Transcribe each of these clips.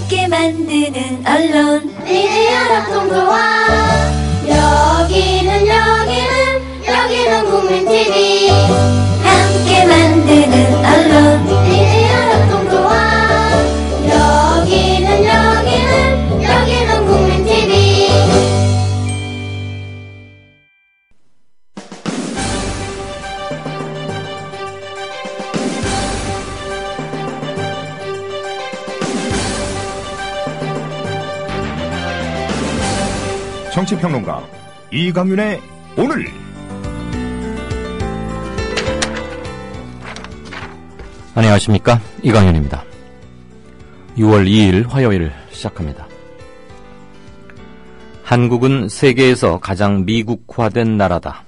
함께 만드는 언론 미디어 협동조합. 여기는 국민TV. 함께 만드는 언론 미디어 협동조합. 여기는 국민TV. 정치평론가 이강윤의 오늘. 안녕하십니까, 이강윤입니다. 6월 2일 화요일 시작합니다. 한국은 세계에서 가장 미국화된 나라다.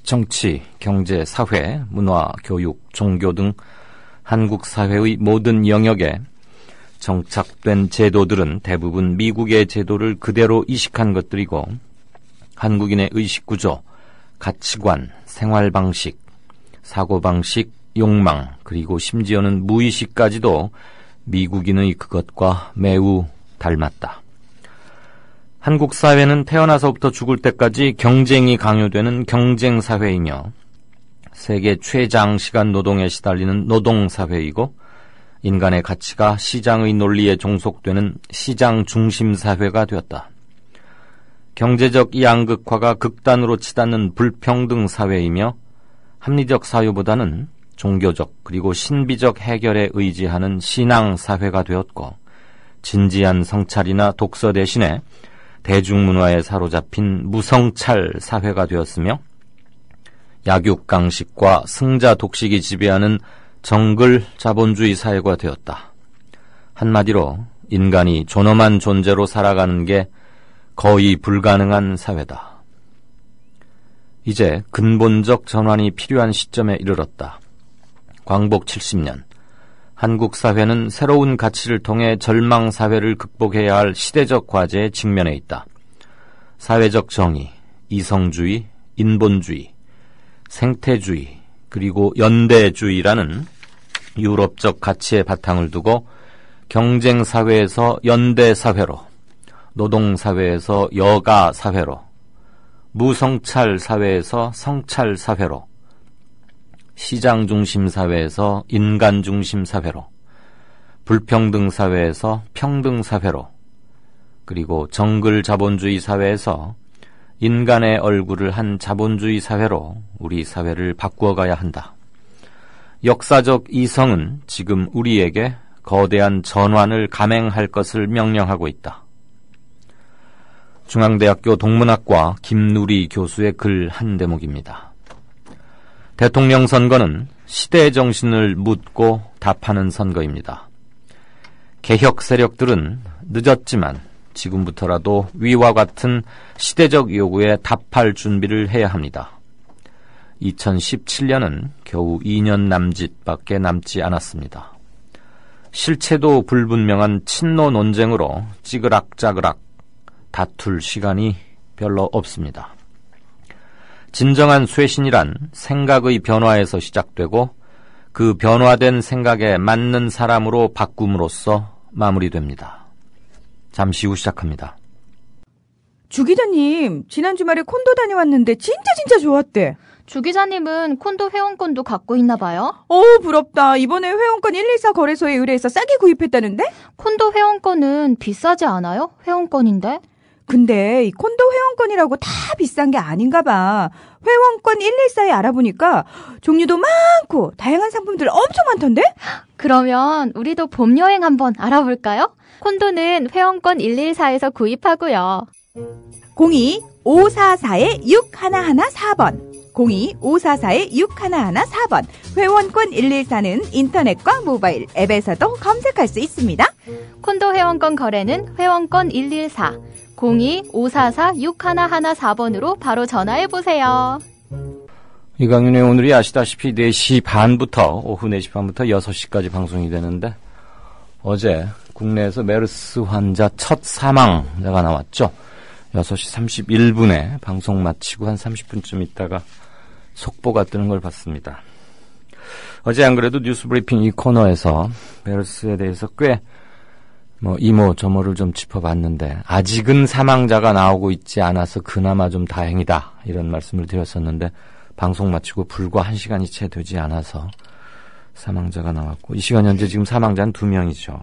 정치, 경제, 사회, 문화, 교육, 종교 등 한국 사회의 모든 영역에 정착된 제도들은 대부분 미국의 제도를 그대로 이식한 것들이고, 한국인의 의식구조, 가치관, 생활방식, 사고방식, 욕망, 그리고 심지어는 무의식까지도 미국인의 그것과 매우 닮았다. 한국 사회는 태어나서부터 죽을 때까지 경쟁이 강요되는 경쟁사회이며, 세계 최장시간 노동에 시달리는 노동사회이고, 인간의 가치가 시장의 논리에 종속되는 시장 중심 사회가 되었다. 경제적 양극화가 극단으로 치닫는 불평등 사회이며, 합리적 사유보다는 종교적 그리고 신비적 해결에 의지하는 신앙 사회가 되었고, 진지한 성찰이나 독서 대신에 대중문화에 사로잡힌 무성찰 사회가 되었으며, 약육강식과 승자 독식이 지배하는 정글 자본주의 사회가 되었다. 한마디로 인간이 존엄한 존재로 살아가는 게 거의 불가능한 사회다. 이제 근본적 전환이 필요한 시점에 이르렀다. 광복 70년, 한국 사회는 새로운 가치를 통해 절망 사회를 극복해야 할 시대적 과제에 직면해 있다. 사회적 정의, 이성주의, 인본주의, 생태주의, 그리고 연대주의라는 유럽적 가치의 바탕을 두고 경쟁사회에서 연대사회로, 노동사회에서 여가사회로, 무성찰사회에서 성찰사회로, 시장중심사회에서 인간중심사회로, 불평등사회에서 평등사회로, 그리고 정글자본주의 사회에서 인간의 얼굴을 한 자본주의 사회로 우리 사회를 바꾸어가야 한다. 역사적 이성은 지금 우리에게 거대한 전환을 감행할 것을 명령하고 있다. 중앙대학교 동문학과 김누리 교수의 글 한 대목입니다. 대통령 선거는 시대의 정신을 묻고 답하는 선거입니다. 개혁 세력들은 늦었지만 지금부터라도 위와 같은 시대적 요구에 답할 준비를 해야 합니다. 2017년은 겨우 2년 남짓밖에 남지 않았습니다. 실체도 불분명한 친노 논쟁으로 찌그락짜그락 다툴 시간이 별로 없습니다. 진정한 쇄신이란 생각의 변화에서 시작되고, 그 변화된 생각에 맞는 사람으로 바꿈으로써 마무리됩니다. 잠시 후 시작합니다. 주 기자님, 지난 주말에 콘도 다녀왔는데 진짜 좋았대. 주 기자님은 콘도 회원권도 갖고 있나 봐요? 부럽다. 이번에 회원권 114 거래소에 의뢰해서 싸게 구입했다는데? 콘도 회원권은 비싸지 않아요? 회원권인데? 근데 이 콘도 회원권이라고 다 비싼 게 아닌가 봐. 회원권 114에 알아보니까 종류도 많고 다양한 상품들 엄청 많던데? 그러면 우리도 봄 여행 한번 알아볼까요? 콘도는 회원권 114에서 구입하고요. 02-544-6114번 02-544-6114번 회원권 114는 인터넷과 모바일 앱에서도 검색할 수 있습니다. 콘도 회원권 거래는 회원권 114 02-544-6114번으로 바로 전화해보세요. 이강윤의 오늘이 아시다시피 4시 반부터 오후 4시 반부터 6시까지 방송이 되는데, 어제 국내에서 메르스 환자 첫 사망자가 나왔죠. 6시 31분에 방송 마치고 한 30분쯤 있다가 속보가 뜨는 걸 봤습니다. 어제 안 그래도 뉴스 브리핑 이 코너에서 메르스에 대해서 꽤 뭐 이모 저모를 좀 짚어봤는데 아직은 사망자가 나오고 있지 않아서 그나마 좀 다행이다 이런 말씀을 드렸었는데 방송 마치고 불과 1시간이 채 되지 않아서 사망자가 나왔고 이 시간 현재 지금 사망자는 2명이죠.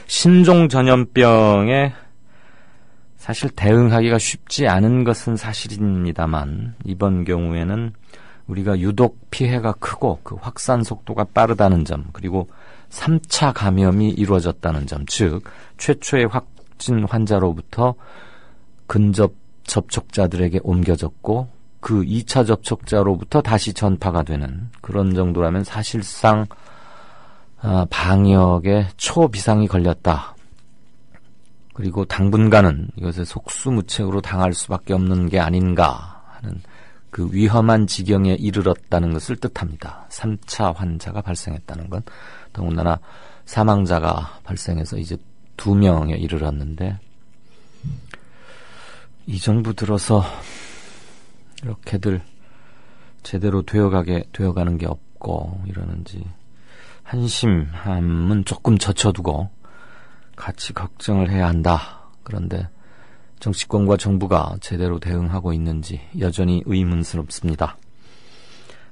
신종 전염병에 사실 대응하기가 쉽지 않은 것은 사실입니다만 이번 경우에는 우리가 유독 피해가 크고 그 확산 속도가 빠르다는 점 그리고 3차 감염이 이루어졌다는 점 즉 최초의 확진 환자로부터 근접 접촉자들에게 옮겨졌고 그 2차 접촉자로부터 다시 전파가 되는 그런 정도라면 사실상 방역에 초비상이 걸렸다. 그리고 당분간은 이것에 속수무책으로 당할 수밖에 없는 게 아닌가 하는 그 위험한 지경에 이르렀다는 것을 뜻합니다. 3차 환자가 발생했다는 건 더군다나 사망자가 발생해서 이제 2명에 이르렀는데 이 정부 들어서 이렇게들 제대로 되어가는 게 없고 이러는지 한심함은 조금 젖혀두고 같이 걱정을 해야 한다. 그런데 정치권과 정부가 제대로 대응하고 있는지 여전히 의문스럽습니다.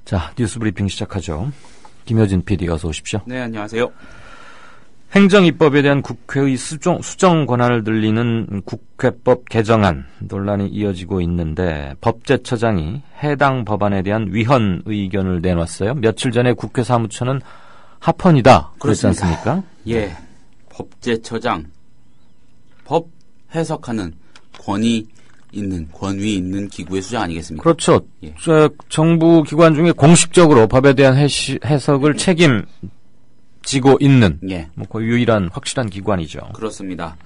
자, 뉴스 브리핑 시작하죠. 김효진 PD 어서 오십시오. 네, 안녕하세요. 행정입법에 대한 국회의 수정 권한을 늘리는 국회법 개정안 논란이 이어지고 있는데 법제처장이 해당 법안에 대한 위헌 의견을 내놨어요. 며칠 전에 국회 사무처는 합헌이다 그랬지 않습니까? 예, 법제처장 법 해석하는 권위 있는 기구의 수장 아니겠습니까? 그렇죠. 예. 정부 기관 중에 공식적으로 법에 대한 해석을 책임지고 있는 예. 거의 유일한 확실한 기관이죠. 그렇습니다.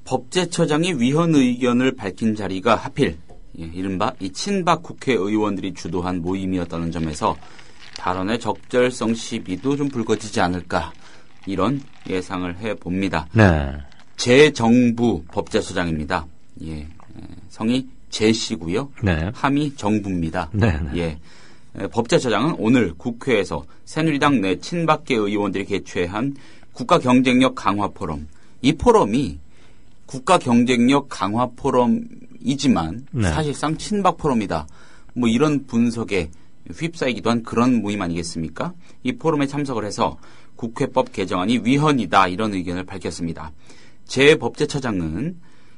법제처장이 위헌 의견을 밝힌 자리가 하필 이른바 이 친박 국회의원들이 주도한 모임이었다는 점에서 발언의 적절성 시비도 좀 불거지지 않을까 이런 예상을 해봅니다. 네. 재정부 법제처장입니다. 예, 성이 제씨고요. 네. 함이 정부입니다. 네. 예, 법제처장은 오늘 국회에서 새누리당 내 친박계 의원들이 개최한 국가경쟁력 강화 포럼. 이 포럼이 국가경쟁력 강화 포럼이지만 네. 사실상 친박 포럼이다. 뭐 이런 분석에 휩싸이기도 한 그런 모임 아니겠습니까? 이 포럼에 참석을 해서 국회법 개정안이 위헌이다 이런 의견을 밝혔습니다. 재법제처장은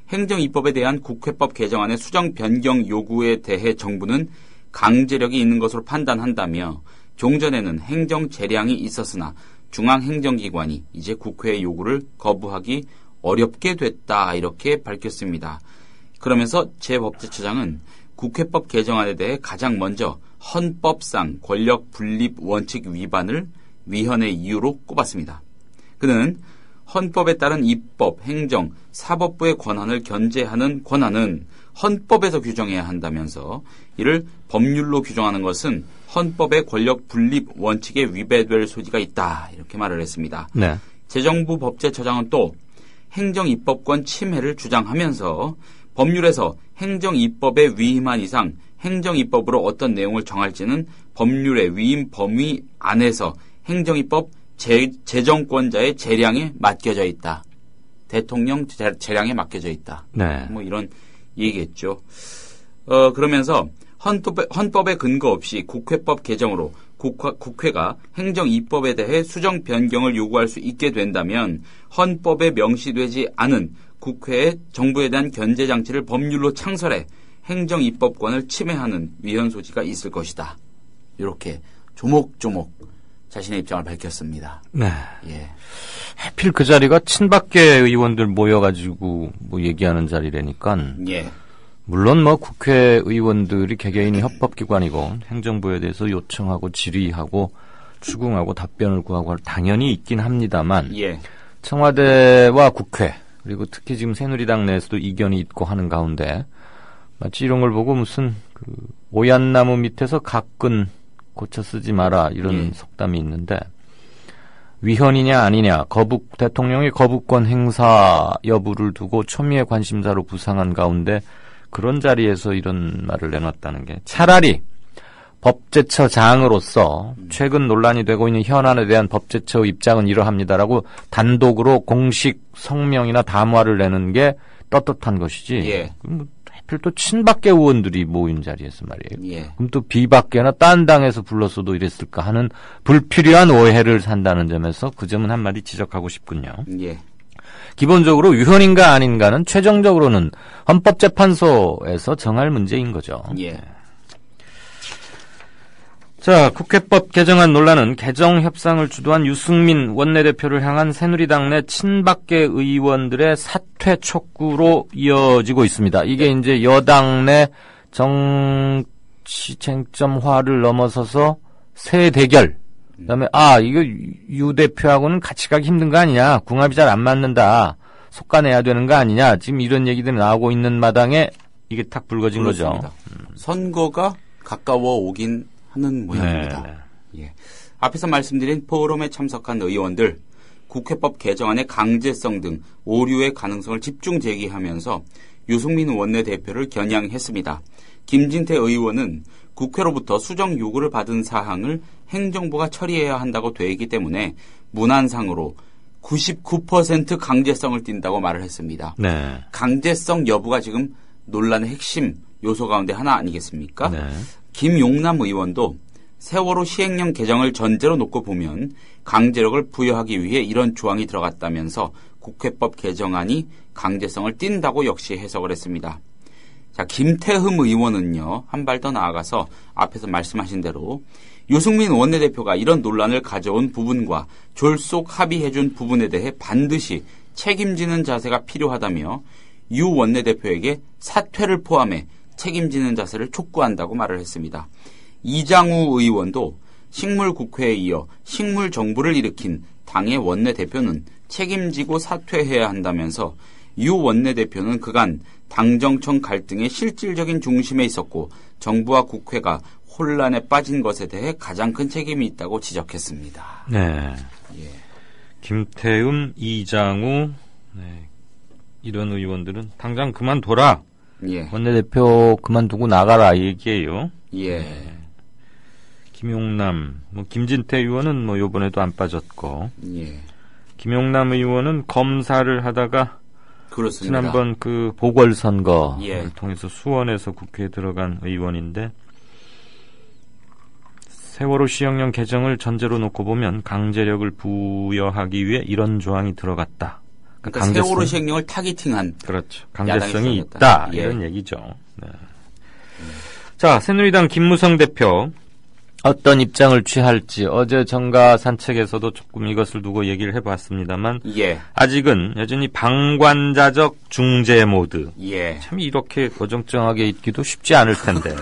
행정입법에 대한 국회법 개정안의 수정 변경 요구에 대해 정부는 강제력이 있는 것으로 판단한다며 종전에는 행정 재량이 있었으나 중앙행정기관이 이제 국회의 요구를 거부하기 어렵게 됐다 이렇게 밝혔습니다. 그러면서 재법제처장은 국회법 개정안에 대해 가장 먼저 헌법상 권력 분립 원칙 위반을 위헌의 이유로 꼽았습니다. 그는 헌법에 따른 입법, 행정, 사법부의 권한을 견제하는 권한은 헌법에서 규정해야 한다면서 이를 법률로 규정하는 것은 헌법의 권력 분립 원칙에 위배될 소지가 있다 이렇게 말을 했습니다. 네. 재정부 법제처장은 또 행정입법권 침해를 주장하면서 법률에서 행정입법에 위임한 이상 행정입법으로 어떤 내용을 정할지는 법률의 위임 범위 안에서 행정입법 재정권자의 재량에 맡겨져 있다. 대통령 재량에 맡겨져 있다. 네. 뭐 이런 얘기겠죠. 그러면서 헌법에 근거 없이 국회법 개정으로 국회가 행정입법에 대해 수정 변경을 요구할 수 있게 된다면 헌법에 명시되지 않은 국회의 정부에 대한 견제 장치를 법률로 창설해 행정입법권을 침해하는 위헌 소지가 있을 것이다. 이렇게 조목조목 자신의 입장을 밝혔습니다. 네. 예. 하필 그 자리가 친박계 의원들 모여가지고 뭐 얘기하는 자리라니까. 예. 물론 뭐 국회의원들이 개개인이 헌법기관이고 행정부에 대해서 요청하고 질의하고 추궁하고 답변을 구하고 당연히 있긴 합니다만. 예. 청와대와 국회 그리고 특히 지금 새누리당 내에서도 이견이 있고 하는 가운데 마치 이런 걸 보고 무슨 그 오얏나무 밑에서 각근 고쳐 쓰지 마라 이런 속담이 있는데 위헌이냐 아니냐 대통령의 거부권 행사 여부를 두고 초미의 관심사로 부상한 가운데 그런 자리에서 이런 말을 내놨다는 게 차라리 법제처장으로서 최근 논란이 되고 있는 현안에 대한 법제처 입장은 이러합니다라고 단독으로 공식 성명이나 담화를 내는 게 떳떳한 것이지. 예. 그럼 하필 또 친박계 의원들이 모인 자리에서 말이에요. 예. 그럼 또 비박계나 딴 당에서 불렀어도 이랬을까 하는 불필요한 오해를 산다는 점에서 그 점은 한마디 지적하고 싶군요. 예. 기본적으로 위헌인가 아닌가는 최종적으로는 헌법재판소에서 정할 문제인 거죠. 예. 자, 국회법 개정안 논란은 개정 협상을 주도한 유승민 원내대표를 향한 새누리당 내 친박계 의원들의 사퇴 촉구로 이어지고 있습니다. 이게 이제 여당 내 정치 쟁점화를 넘어서서 새 대결. 그다음에 이거 유 대표하고는 같이 가기 힘든 거 아니냐? 궁합이 잘 안 맞는다. 속가내야 되는 거 아니냐? 지금 이런 얘기들이 나오고 있는 마당에 이게 탁 불거진 그렇습니다. 거죠. 선거가 가까워 오긴 하는 모양입니다. 예. 앞에서 말씀드린 포럼에 참석한 의원들, 국회법 개정안의 강제성 등 오류의 가능성을 집중 제기하면서 유승민 원내대표를 겨냥했습니다. 김진태 의원은 국회로부터 수정 요구를 받은 사항을 행정부가 처리해야 한다고 돼 있기 때문에 문안상으로 99% 강제성을 띈다고 말을 했습니다. 네. 강제성 여부가 지금 논란의 핵심 요소 가운데 하나 아니겠습니까? 네. 김용남 의원도 세월호 시행령 개정을 전제로 놓고 보면 강제력을 부여하기 위해 이런 조항이 들어갔다면서 국회법 개정안이 강제성을 띈다고 역시 해석을 했습니다. 자, 김태흠 의원은요, 한 발 더 나아가서 앞에서 말씀하신 대로 유승민 원내대표가 이런 논란을 가져온 부분과 졸속 합의해준 부분에 대해 반드시 책임지는 자세가 필요하다며 유 원내대표에게 사퇴를 포함해 책임지는 자세를 촉구한다고 말을 했습니다. 이장우 의원도 식물국회에 이어 식물정부를 일으킨 당의 원내대표는 책임지고 사퇴해야 한다면서 유 원내대표는 그간 당정청 갈등의 실질적인 중심에 있었고 정부와 국회가 혼란에 빠진 것에 대해 가장 큰 책임이 있다고 지적했습니다. 네. 예. 김태흠, 이장우, 네. 이런 의원들은 당장 그만둬라. 예. 원내대표 그만두고 나가라 이 얘기예요. 예. 김용남, 김진태 의원은 요번에도 안 빠졌고, 예. 김용남 의원은 검사를 하다가 그렇습니다. 지난번 그 보궐선거를 예. 통해서 수원에서 국회에 들어간 의원인데 세월호 시행령 개정을 전제로 놓고 보면 강제력을 부여하기 위해 이런 조항이 들어갔다. 그러니까 세월호 시행령을 타깃팅한 그렇죠. 강제성이 야당이 있다. 예. 이런 얘기죠. 네. 자, 새누리당 김무성 대표 어떤 입장을 취할지 어제 정가 산책에서도 조금 이것을 두고 얘기를 해봤습니다만 예. 아직은 여전히 방관자적 중재 모드. 예. 참 이렇게 어정쩡하게 있기도 쉽지 않을 텐데.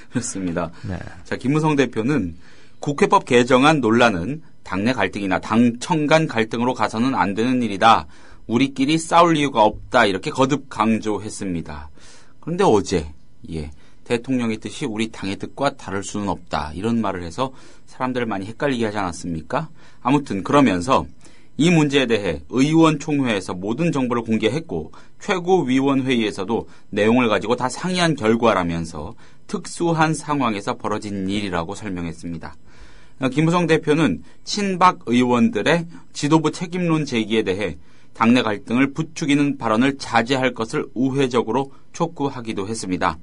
그렇습니다. 네. 자, 김무성 대표는 국회법 개정안 논란은 당내 갈등이나 당청 간 갈등으로 가서는 안 되는 일이다. 우리끼리 싸울 이유가 없다. 이렇게 거듭 강조했습니다. 그런데 어제 대통령의 뜻이 우리 당의 뜻과 다를 수는 없다. 이런 말을 해서 사람들을 많이 헷갈리게 하지 않았습니까? 아무튼 그러면서 이 문제에 대해 의원총회에서 모든 정보를 공개했고 최고위원회의에서도 내용을 가지고 다 상의한 결과라면서 특수한 상황에서 벌어진 일이라고 설명했습니다. 김무성 대표는 친박 의원들의 지도부 책임론 제기에 대해 당내 갈등을 부추기는 발언을 자제할 것을 우회적으로 촉구하기도 했습니다.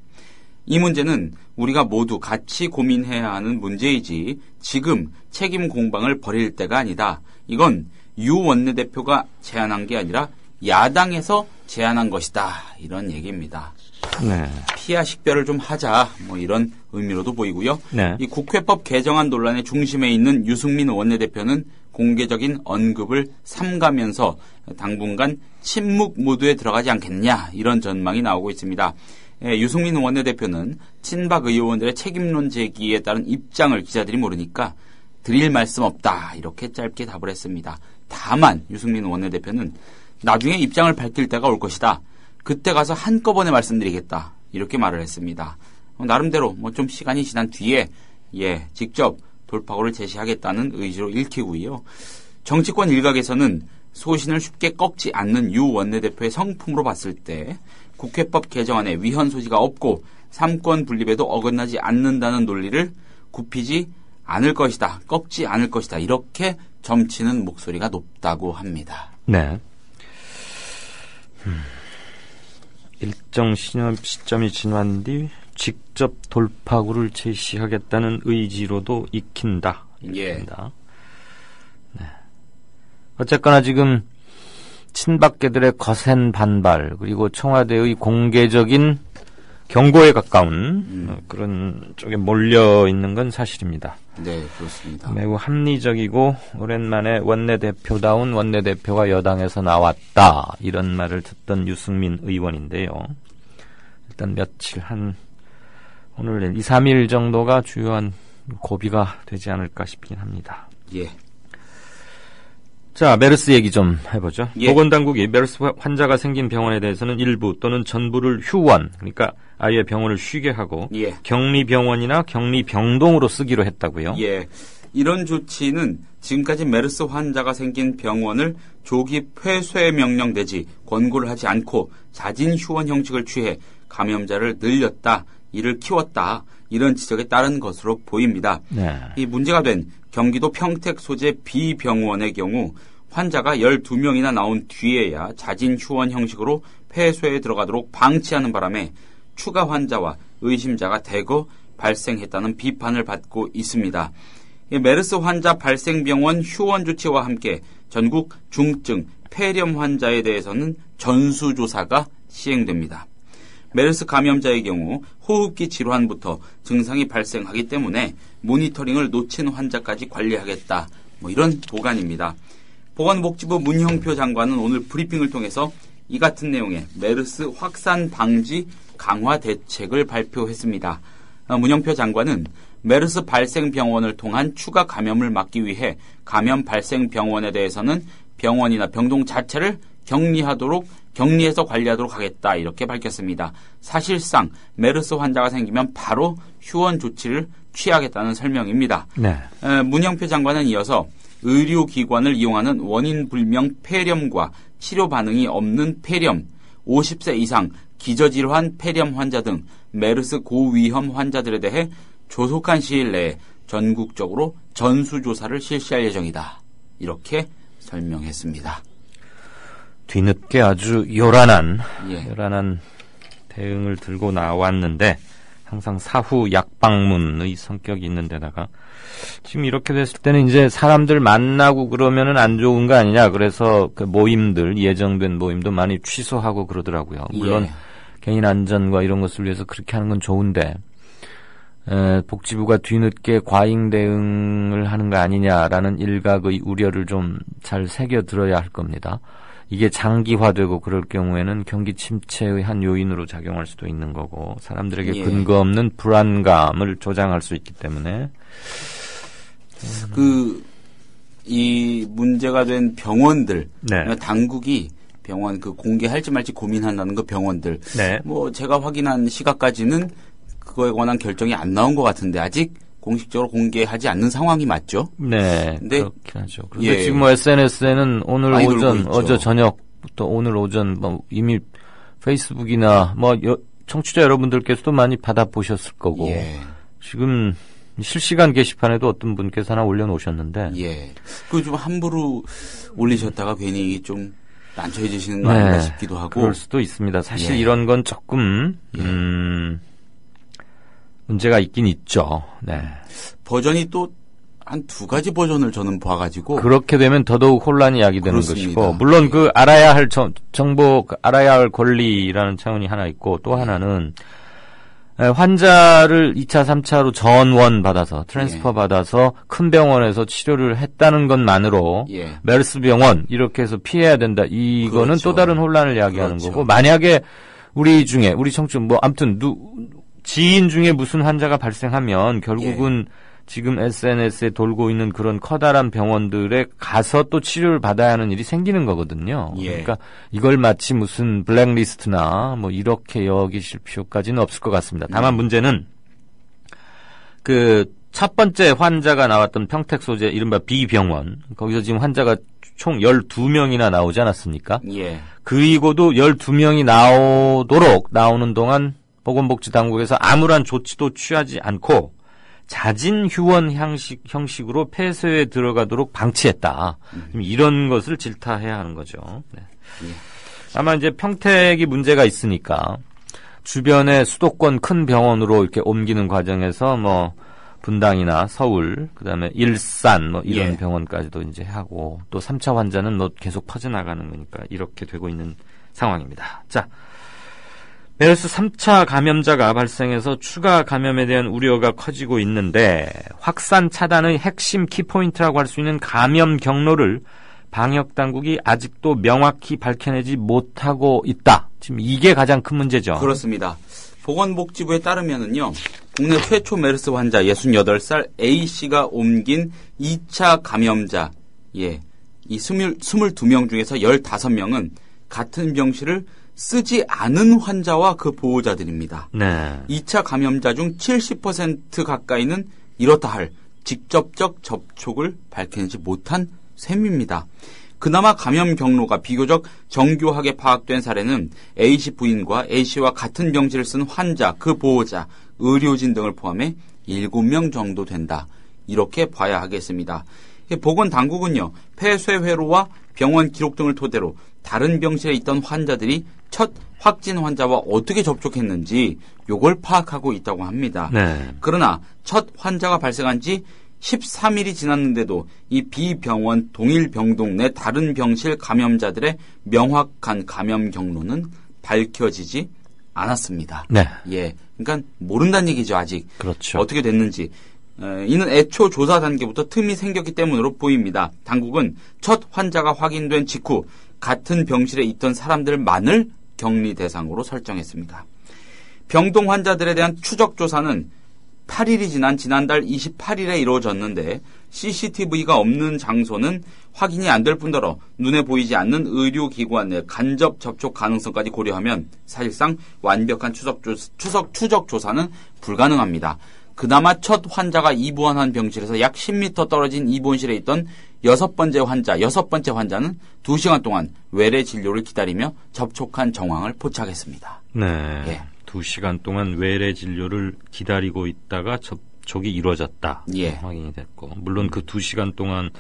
이 문제는 우리가 모두 같이 고민해야 하는 문제이지 지금 책임 공방을 벌일 때가 아니다. 이건 유 원내대표가 제안한 게 아니라 야당에서 제안한 것이다. 이런 얘기입니다. 네. 피하 식별을 좀 하자. 이런 의미로도 보이고요. 네. 이 국회법 개정안 논란의 중심에 있는 유승민 원내대표는 공개적인 언급을 삼가면서 당분간 침묵 모드에 들어가지 않겠냐. 이런 전망이 나오고 있습니다. 유승민 원내대표는 친박 의원들의 책임론 제기에 따른 입장을 기자들이 모르니까 드릴 말씀 없다. 이렇게 짧게 답을 했습니다. 다만 유승민 원내대표는 나중에 입장을 밝힐 때가 올 것이다. 그때 가서 한꺼번에 말씀드리겠다. 이렇게 말을 했습니다. 나름대로 좀 시간이 지난 뒤에 직접 돌파구를 제시하겠다는 의지로 읽히고요. 정치권 일각에서는 소신을 쉽게 꺾지 않는 유 원내대표의 성품으로 봤을 때 국회법 개정안에 위헌 소지가 없고 삼권 분립에도 어긋나지 않는다는 논리를 굽히지 않을 것이다, 꺾지 않을 것이다, 이렇게 점치는 목소리가 높다고 합니다. 네. 일정 시점이 지난 뒤 직접 돌파구를 제시하겠다는 의지로도 익힌다. 예. 네. 어쨌거나 지금 친박계들의 거센 반발 그리고 청와대의 공개적인 경고에 가까운 그런 쪽에 몰려 있는 건 사실입니다. 네, 그렇습니다. 매우 합리적이고 오랜만에 원내대표다운 원내대표가 여당에서 나왔다 이런 말을 듣던 유승민 의원인데요. 일단 며칠 오늘 2, 3일 정도가 주요한 고비가 되지 않을까 싶긴 합니다. 예. 자, 메르스 얘기 좀 해보죠. 예. 보건당국이 메르스 환자가 생긴 병원에 대해서는 일부 또는 전부를 휴원, 그러니까 아예 병원을 쉬게 하고 예. 격리병원이나 격리병동으로 쓰기로 했다고요. 예. 이런 조치는 지금까지 메르스 환자가 생긴 병원을 조기 폐쇄 명령 내지 권고를 하지 않고 자진 휴원 형식을 취해 감염자를 늘렸다, 이를 키웠다, 이런 지적에 따른 것으로 보입니다. 네. 이 문제가 된 경기도 평택 소재 B병원의 경우 환자가 12명이나 나온 뒤에야 자진 휴원 형식으로 폐쇄에 들어가도록 방치하는 바람에 추가 환자와 의심자가 대거 발생했다는 비판을 받고 있습니다. 메르스 환자 발생 병원 휴원 조치와 함께 전국 중증 폐렴 환자에 대해서는 전수조사가 시행됩니다. 메르스 감염자의 경우 호흡기 질환부터 증상이 발생하기 때문에 모니터링을 놓친 환자까지 관리하겠다, 이런 보관입니다. 보건복지부 문형표 장관은 오늘 브리핑을 통해서 이 같은 내용의 메르스 확산 방지 강화 대책을 발표했습니다. 문형표 장관은 메르스 발생 병원을 통한 추가 감염을 막기 위해 감염 발생 병원에 대해서는 병원이나 병동 자체를 격리해서 관리하도록 하겠다, 이렇게 밝혔습니다. 사실상 메르스 환자가 생기면 바로 휴원 조치를 취하겠다는 설명입니다. 네. 문형표 장관은 이어서 의료기관을 이용하는 원인 불명 폐렴과 치료 반응이 없는 폐렴, 50세 이상 기저질환 폐렴 환자 등 메르스 고위험 환자들에 대해 조속한 시일 내에 전국적으로 전수조사를 실시할 예정이다, 이렇게 설명했습니다. 뒤늦게 아주 요란한 대응을 들고 나왔는데 항상 사후 약방문의 성격이 있는 데다가 지금 이렇게 됐을 때는 이제 사람들 만나고 그러면은 안 좋은 거 아니냐, 그래서 그 모임들, 예정된 모임도 많이 취소하고 그러더라고요. 물론 개인 안전과 이런 것을 위해서 그렇게 하는 건 좋은데 복지부가 뒤늦게 과잉 대응을 하는 거 아니냐라는 일각의 우려를 좀 잘 새겨 들어야 할 겁니다. 이게 장기화되고 그럴 경우에는 경기 침체의 한 요인으로 작용할 수도 있는 거고 사람들에게 근거 없는 불안감을 조장할 수 있기 때문에 이 문제가 된 병원들, 네. 당국이 병원 공개할지 말지 고민한다는 그 병원들, 네. 제가 확인한 시각까지는 그거에 관한 결정이 안 나온 것 같은데 아직 공식적으로 공개하지 않는 상황이 맞죠? 네, 근데, 그렇긴 하죠. 그런데 지금 SNS에는 오늘 오전, 어제 저녁부터 오늘 오전 이미 페이스북이나 청취자 여러분들께서도 많이 받아보셨을 거고 지금 실시간 게시판에도 어떤 분께서 하나 올려놓으셨는데 좀 함부로 올리셨다가 괜히 좀 난처해지시는 거 아닌가 싶기도 하고 그럴 수도 있습니다. 사실 이런 건 조금 문제가 있긴 있죠. 네. 버전이 또 한 2가지 버전을 저는 봐가지고 그렇게 되면 더더욱 혼란이 야기되는 그렇습니다. 것이고 물론 알아야 할 정보 알아야 할 권리라는 차원이 하나 있고 또 하나는 환자를 2차, 3차로 전원 받아서 트랜스퍼 받아서 큰 병원에서 치료를 했다는 것만으로 메르스 병원 이렇게 해서 피해야 된다. 이거는 또 다른 혼란을 야기하는 거고 만약에 우리 청취자 아무튼 지인 중에 무슨 환자가 발생하면 결국은 지금 SNS에 돌고 있는 그런 커다란 병원들에 가서 또 치료를 받아야 하는 일이 생기는 거거든요. 그러니까 이걸 마치 무슨 블랙리스트나 이렇게 여기실 필요까지는 없을 것 같습니다. 다만 문제는 첫 번째 환자가 나왔던 평택 소재 이른바 B병원 거기서 지금 환자가 총 12명이나 나오지 않았습니까? 그이고도 12명이 나오는 동안 보건복지당국에서 아무런 조치도 취하지 않고 자진 휴원 형식으로 폐쇄에 들어가도록 방치했다. 이런 것을 질타해야 하는 거죠. 네. 아마 이제 평택이 문제가 있으니까 주변의 수도권 큰 병원으로 이렇게 옮기는 과정에서 뭐 분당이나 서울, 그다음에 일산 뭐 이런 병원까지도 이제 하고 또 3차 환자는 뭐 계속 퍼져나가는 거니까 이렇게 되고 있는 상황입니다. 자, 메르스 3차 감염자가 발생해서 추가 감염에 대한 우려가 커지고 있는데 확산 차단의 핵심 키포인트라고 할 수 있는 감염 경로를 방역당국이 아직도 명확히 밝혀내지 못하고 있다. 지금 이게 가장 큰 문제죠. 그렇습니다. 보건복지부에 따르면은요, 국내 최초 메르스 환자 68살 A씨가 옮긴 2차 감염자, 이 22명 중에서 15명은 같은 병실을 쓰지 않은 환자와 그 보호자들입니다. 네. 2차 감염자 중 70% 가까이는 이렇다 할 직접적 접촉을 밝혀내지 못한 셈입니다. 그나마 감염 경로가 비교적 정교하게 파악된 사례는 A씨 부인과 A씨와 같은 병실을 쓴 환자, 그 보호자, 의료진 등을 포함해 7명 정도 된다. 이렇게 봐야 하겠습니다. 보건당국은요, 폐쇄 회로와 병원 기록 등을 토대로 다른 병실에 있던 환자들이 첫 확진 환자와 어떻게 접촉했는지 요걸 파악하고 있다고 합니다. 네. 그러나 첫 환자가 발생한 지 13일이 지났는데도 이 비병원 동일 병동 내 다른 병실 감염자들의 명확한 감염 경로는 밝혀지지 않았습니다. 네. 그러니까 모른다는 얘기죠, 아직. 그렇죠. 어떻게 됐는지. 이는 애초 조사 단계부터 틈이 생겼기 때문으로 보입니다. 당국은 첫 환자가 확인된 직후 같은 병실에 있던 사람들만을 격리 대상으로 설정했습니다. 병동 환자들에 대한 추적 조사는 8일이 지난 지난달 28일에 이루어졌는데 CCTV가 없는 장소는 확인이 안 될 뿐더러 눈에 보이지 않는 의료기관 내 간접 접촉 가능성까지 고려하면 사실상 완벽한 추적 조사는 불가능합니다. 그나마 첫 환자가 입원한 병실에서 약 10m 떨어진 입원실에 있던 6번째 환자는 2시간 동안 외래 진료를 기다리며 접촉한 정황을 포착했습니다. 네. 2시간 동안 외래 진료를 기다리고 있다가 접촉이 이루어졌다. 확인이 됐고. 물론 그 2시간 동안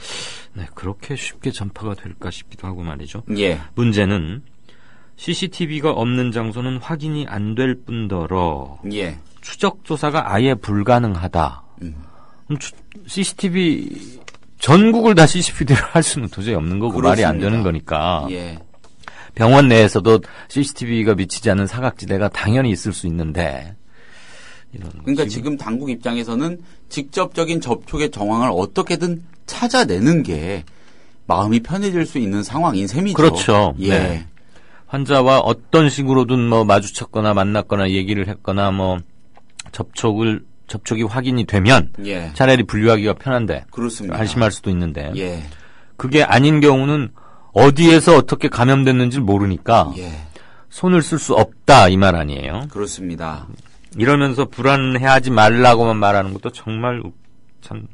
그렇게 쉽게 전파가 될까 싶기도 하고 말이죠. 문제는 CCTV가 없는 장소는 확인이 안 될 뿐더러 추적 조사가 아예 불가능하다. CCTV 전국을 다 CCTV를 할 수는 도저히 없는 거고 그렇습니다. 말이 안 되는 거니까. 병원 내에서도 CCTV가 비치지 않는 사각지대가 당연히 있을 수 있는데. 그러니까 지금 당국 입장에서는 직접적인 접촉의 정황을 어떻게든 찾아내는 게 마음이 편해질 수 있는 상황인 셈이죠. 그렇죠. 네. 환자와 어떤 식으로든 뭐 마주쳤거나 만났거나 얘기를 했거나 뭐 접촉이 확인이 되면 차라리 분류하기가 편한데 그렇습니다. 안심할 수도 있는데 그게 아닌 경우는 어디에서 어떻게 감염됐는지 모르니까 손을 쓸 수 없다 이 말 아니에요. 그렇습니다. 이러면서 불안해하지 말라고만 말하는 것도 정말 참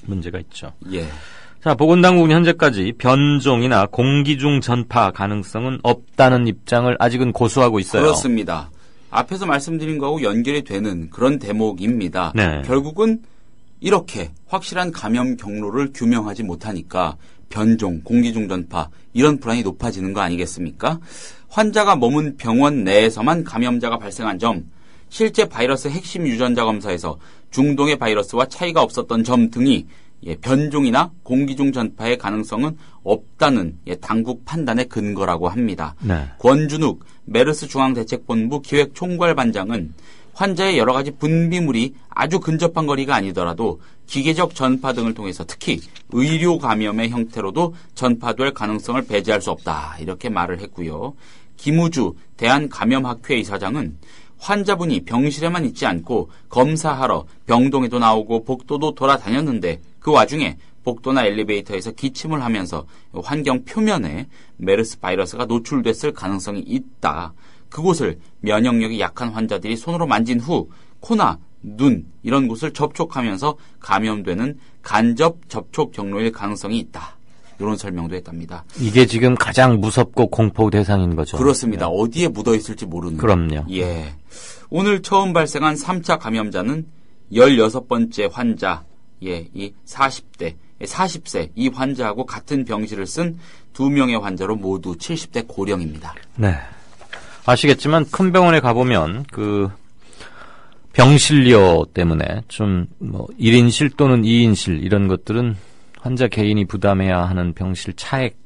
문제가 있죠. 자, 보건당국은 현재까지 변종이나 공기 중 전파 가능성은 없다는 입장을 아직은 고수하고 있어요. 그렇습니다. 앞에서 말씀드린 거하고 연결이 되는 그런 대목입니다. 결국은 이렇게 확실한 감염 경로를 규명하지 못하니까 변종, 공기 중 전파 이런 불안이 높아지는 거 아니겠습니까? 환자가 머문 병원 내에서만 감염자가 발생한 점, 실제 바이러스 핵심 유전자 검사에서 중동의 바이러스와 차이가 없었던 점 등이 변종이나 공기 중 전파의 가능성은 없다는 당국 판단의 근거라고 합니다. 권준욱 메르스 중앙대책본부 기획총괄반장은 환자의 여러 가지 분비물이 아주 근접한 거리가 아니더라도 기계적 전파 등을 통해서 특히 의료 감염의 형태로도 전파될 가능성을 배제할 수 없다. 이렇게 말을 했고요. 김우주 대한감염학회 이사장은 환자분이 병실에만 있지 않고 검사하러 병동에도 나오고 복도도 돌아다녔는데 그 와중에 복도나 엘리베이터에서 기침을 하면서 환경 표면에 메르스 바이러스가 노출됐을 가능성이 있다. 그곳을 면역력이 약한 환자들이 손으로 만진 후 코나 눈 이런 곳을 접촉하면서 감염되는 간접 접촉 경로일 가능성이 있다. 이런 설명도 했답니다. 이게 지금 가장 무섭고 공포 대상인 거죠. 그렇습니다. 어디에 묻어 있을지 모르는. 그럼요. 오늘 처음 발생한 3차 감염자는 16번째 환자, 이 40세 이 환자하고 같은 병실을 쓴 2명의 환자로 모두 70대 고령입니다. 네. 아시겠지만 큰 병원에 가보면 그 병실료 때문에 좀 뭐 1인실 또는 2인실 이런 것들은 환자 개인이 부담해야 하는 병실 차액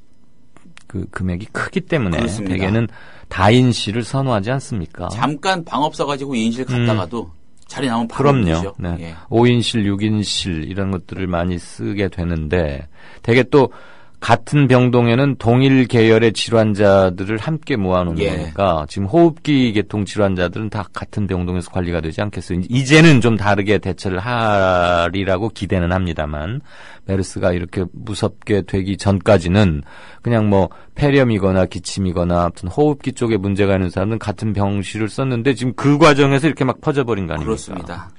그 금액이 크기 때문에 그렇습니다. 대개는 다인실을 선호하지 않습니까? 잠깐 방 없어가지고 2인실 갔다가도 자리 나오면 바로 그럼요. 옮기죠. 네. 예. 5인실, 6인실 이런 것들을 많이 쓰게 되는데 대개 또 같은 병동에는 동일 계열의 질환자들을 함께 모아놓는 예. 거니까 지금 호흡기 계통 질환자들은 다 같은 병동에서 관리가 되지 않겠어요. 이제는 좀 다르게 대처를 하리라고 기대는 합니다만 메르스가 이렇게 무섭게 되기 전까지는 그냥 뭐 폐렴이거나 기침이거나 아무튼 호흡기 쪽에 문제가 있는 사람은 같은 병실을 썼는데 지금 그 과정에서 이렇게 막 퍼져버린 거 아닙니까? 그렇습니다.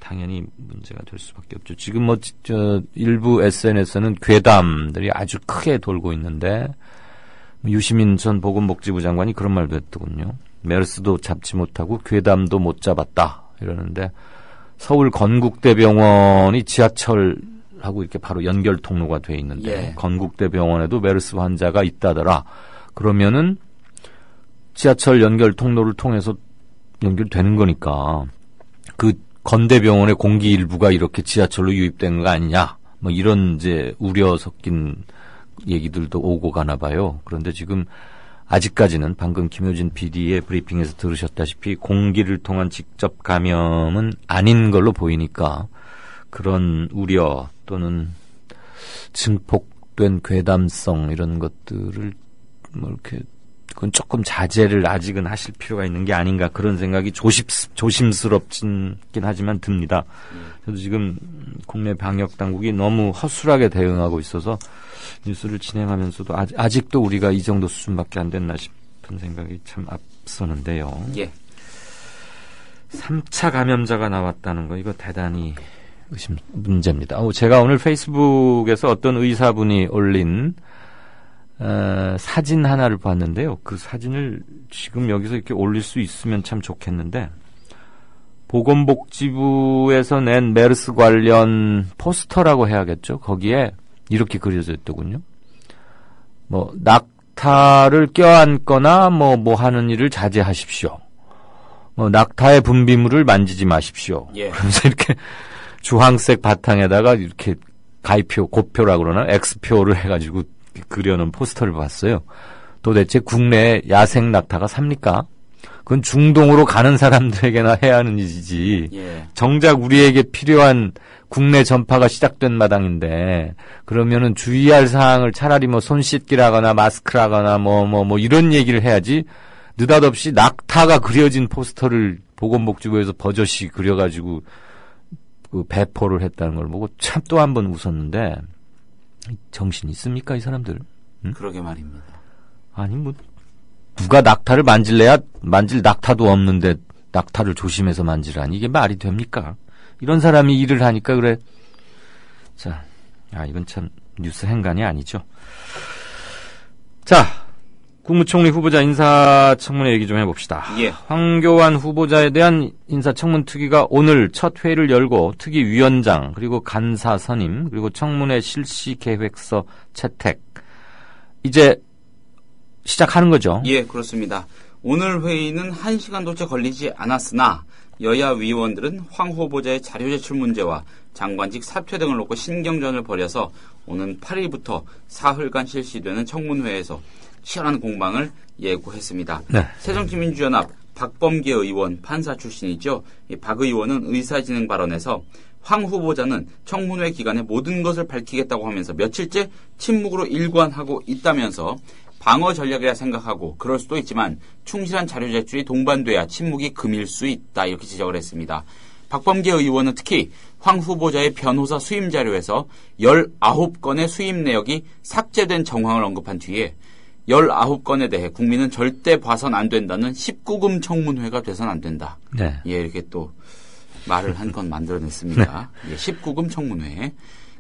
당연히 문제가 될 수밖에 없죠. 지금 뭐 일부 SNS에는 괴담들이 아주 크게 돌고 있는데 유시민 전 보건복지부 장관이 그런 말도 했더군요. 메르스도 잡지 못하고 괴담도 못 잡았다 이러는데 서울 건국대병원이 지하철하고 이렇게 바로 연결 통로가 돼 있는데 예. 건국대병원에도 메르스 환자가 있다더라. 그러면은 지하철 연결 통로를 통해서 연결되는 거니까 그 건대병원의 공기 일부가 이렇게 지하철로 유입된 거 아니냐. 뭐 이런 이제 우려 섞인 얘기들도 오고 가나 봐요. 그런데 지금 아직까지는 방금 김효진 PD의 브리핑에서 들으셨다시피 공기를 통한 직접 감염은 아닌 걸로 보이니까 그런 우려 또는 증폭된 괴담성 이런 것들을 뭐 이렇게 그건 조금 자제를 아직은 하실 필요가 있는 게 아닌가 그런 생각이 조심스럽긴 하지만 듭니다. 저도 지금 국내 방역 당국이 너무 허술하게 대응하고 있어서 뉴스를 진행하면서도 아직도 우리가 이 정도 수준밖에 안 됐나 싶은 생각이 참 앞서는데요. 예. 3차 감염자가 나왔다는 거 이거 대단히 문제입니다. 제가 오늘 페이스북에서 어떤 의사분이 올린 사진 하나를 봤는데요. 그 사진을 지금 여기서 이렇게 올릴 수 있으면 참 좋겠는데 보건복지부에서 낸 메르스 관련 포스터라고 해야겠죠. 거기에 이렇게 그려져 있더군요. 뭐 낙타를 껴안거나 뭐 하는 일을 자제하십시오. 뭐 낙타의 분비물을 만지지 마십시오. 예. 그래서 이렇게 주황색 바탕에다가 이렇게 가위표, 고표라고 그러나 X표를 해가지고 그려놓은 포스터를 봤어요. 도대체 국내에 야생 낙타가 삽니까? 그건 중동으로 가는 사람들에게나 해야 하는 일이지. 예. 정작 우리에게 필요한 국내 전파가 시작된 마당인데 그러면은 주의할 사항을 차라리 뭐 손 씻기라거나 마스크라거나 뭐 이런 얘기를 해야지. 느닷없이 낙타가 그려진 포스터를 보건복지부에서 버젓이 그려가지고 그 배포를 했다는 걸 보고 참 또 한 번 웃었는데 정신 있습니까 이 사람들? 응? 그러게 말입니다. 아니 뭐 누가 낙타를 만질래야 만질 낙타도 없는데 낙타를 조심해서 만지라니 이게 말이 됩니까? 이런 사람이 일을 하니까 그래. 자, 이건 참 뉴스 행간이 아니죠. 자, 국무총리 후보자 인사청문회 얘기 좀 해봅시다. 예. 황교안 후보자에 대한 인사청문 특위가 오늘 첫 회의를 열고 특위위원장 그리고 간사 선임 그리고 청문회 실시 계획서 채택 이제 시작하는 거죠. 예, 그렇습니다. 오늘 회의는 1시간도 채 걸리지 않았으나 여야 위원들은 황 후보자의 자료 제출 문제와 장관직 사퇴 등을 놓고 신경전을 벌여서 오는 8일부터 사흘간 실시되는 청문회에서 치열한 공방을 예고했습니다. 네. 새정치민주연합 박범계 의원 판사 출신이죠. 이 박 의원은 의사진행 발언에서 황 후보자는 청문회 기간에 모든 것을 밝히겠다고 하면서 며칠째 침묵으로 일관하고 있다면서 방어 전략이라 생각하고 그럴 수도 있지만 충실한 자료 제출이 동반돼야 침묵이 금일 수 있다 이렇게 지적을 했습니다. 박범계 의원은 특히 황 후보자의 변호사 수임 자료에서 19건의 수임 내역이 삭제된 정황을 언급한 뒤에 19건에 대해 국민은 절대 봐선 안 된다는 19금 청문회가 돼선 안 된다. 네. 예, 이렇게 또 말을 한 건 만들어냈습니다. 예, 19금 청문회.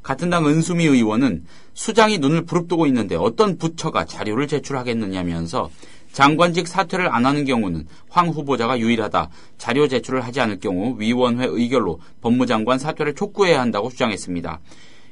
같은 당 은수미 의원은 수장이 눈을 부릅뜨고 있는데 어떤 부처가 자료를 제출하겠느냐면서 장관직 사퇴를 안 하는 경우는 황 후보자가 유일하다. 자료 제출을 하지 않을 경우 위원회 의결로 법무장관 사퇴를 촉구해야 한다고 주장했습니다.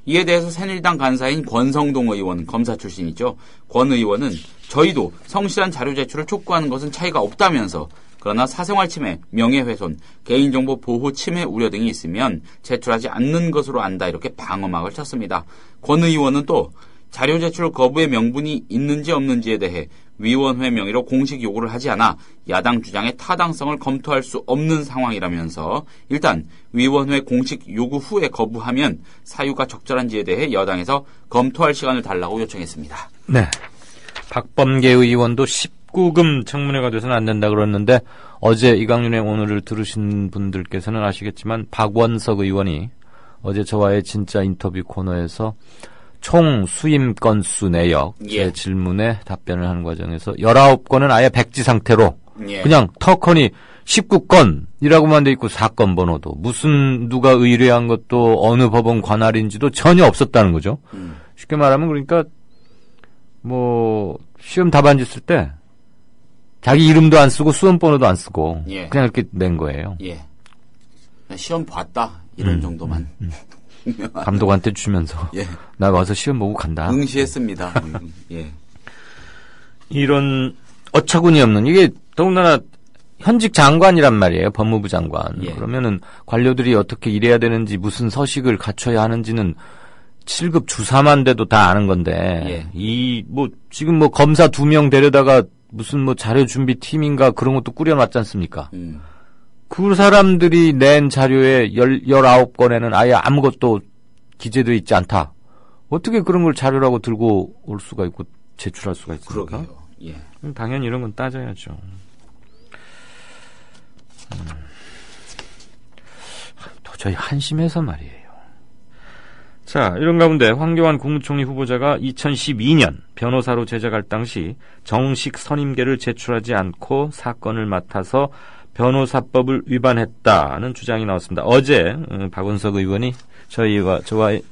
이에 대해서 새누리당 간사인 권성동 의원, 검사 출신이죠. 권 의원은 저희도 성실한 자료 제출을 촉구하는 것은 차이가 없다면서 그러나 사생활 침해, 명예훼손, 개인정보 보호 침해 우려 등이 있으면 제출하지 않는 것으로 안다 이렇게 방어막을 쳤습니다. 권 의원은 또 자료 제출 거부의 명분이 있는지 없는지에 대해 위원회 명의로 공식 요구를 하지 않아 야당 주장의 타당성을 검토할 수 없는 상황이라면서 일단 위원회 공식 요구 후에 거부하면 사유가 적절한지에 대해 여당에서 검토할 시간을 달라고 요청했습니다. 네. 박범계 의원도 19금 청문회가 돼서는 안 된다 그랬는데 어제 이강윤의 오늘을 들으신 분들께서는 아시겠지만 박원석 의원이 어제 저와의 진짜 인터뷰 코너에서 총 수임 건수 내역 제 질문에 답변을 하는 과정에서 19건은 아예 백지 상태로 그냥 터컨이 19건이라고만 돼 있고 사건 번호도 무슨 누가 의뢰한 것도 어느 법원 관할인지도 전혀 없었다는 거죠. 쉽게 말하면 그러니까 뭐 시험 답안지 쓸 때 자기 이름도 안 쓰고 수험 번호도 안 쓰고 그냥 이렇게 낸 거예요. 예. 시험 봤다 이런 정도만. 감독한테 주면서 나 와서 시험 보고 간다. 응시했습니다. 예. 이런 어처구니 없는 이게 더군다나 현직 장관이란 말이에요. 법무부 장관. 그러면은 관료들이 어떻게 일해야 되는지 무슨 서식을 갖춰야 하는지는 7급 주사만 돼도 다 아는 건데 이 뭐 지금 뭐 검사 2명 데려다가 무슨 뭐 자료 준비 팀인가 그런 것도 꾸려놨지 않습니까? 그 사람들이 낸 자료에 19건에는 아예 아무것도 기재되어 있지 않다. 어떻게 그런 걸 자료라고 들고 올 수가 있고 제출할 수가 있습니까? 그러게요. 예. 당연히 이런 건 따져야죠. 도저히 한심해서 말이에요. 자, 이런 가운데 황교안 국무총리 후보자가 2012년 변호사로 재직할 당시 정식 선임계를 제출하지 않고 사건을 맡아서 변호사법을 위반했다는 주장이 나왔습니다. 어제 박원석 의원이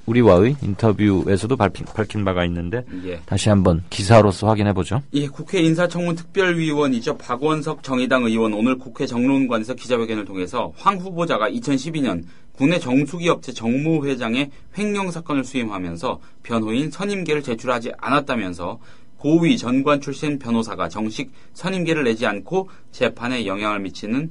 우리와의 인터뷰에서도 밝힌 바가 있는데 다시 한번 기사로서 확인해보죠. 예, 국회 인사청문 특별위원이죠. 박원석 정의당 의원 오늘 국회 정론관에서 기자회견을 통해서 황 후보자가 2012년 국내 정수기 업체 정무회장의 횡령 사건을 수임하면서 변호인 선임계를 제출하지 않았다면서 고위 전관 출신 변호사가 정식 선임계를 내지 않고 재판에 영향을 미치는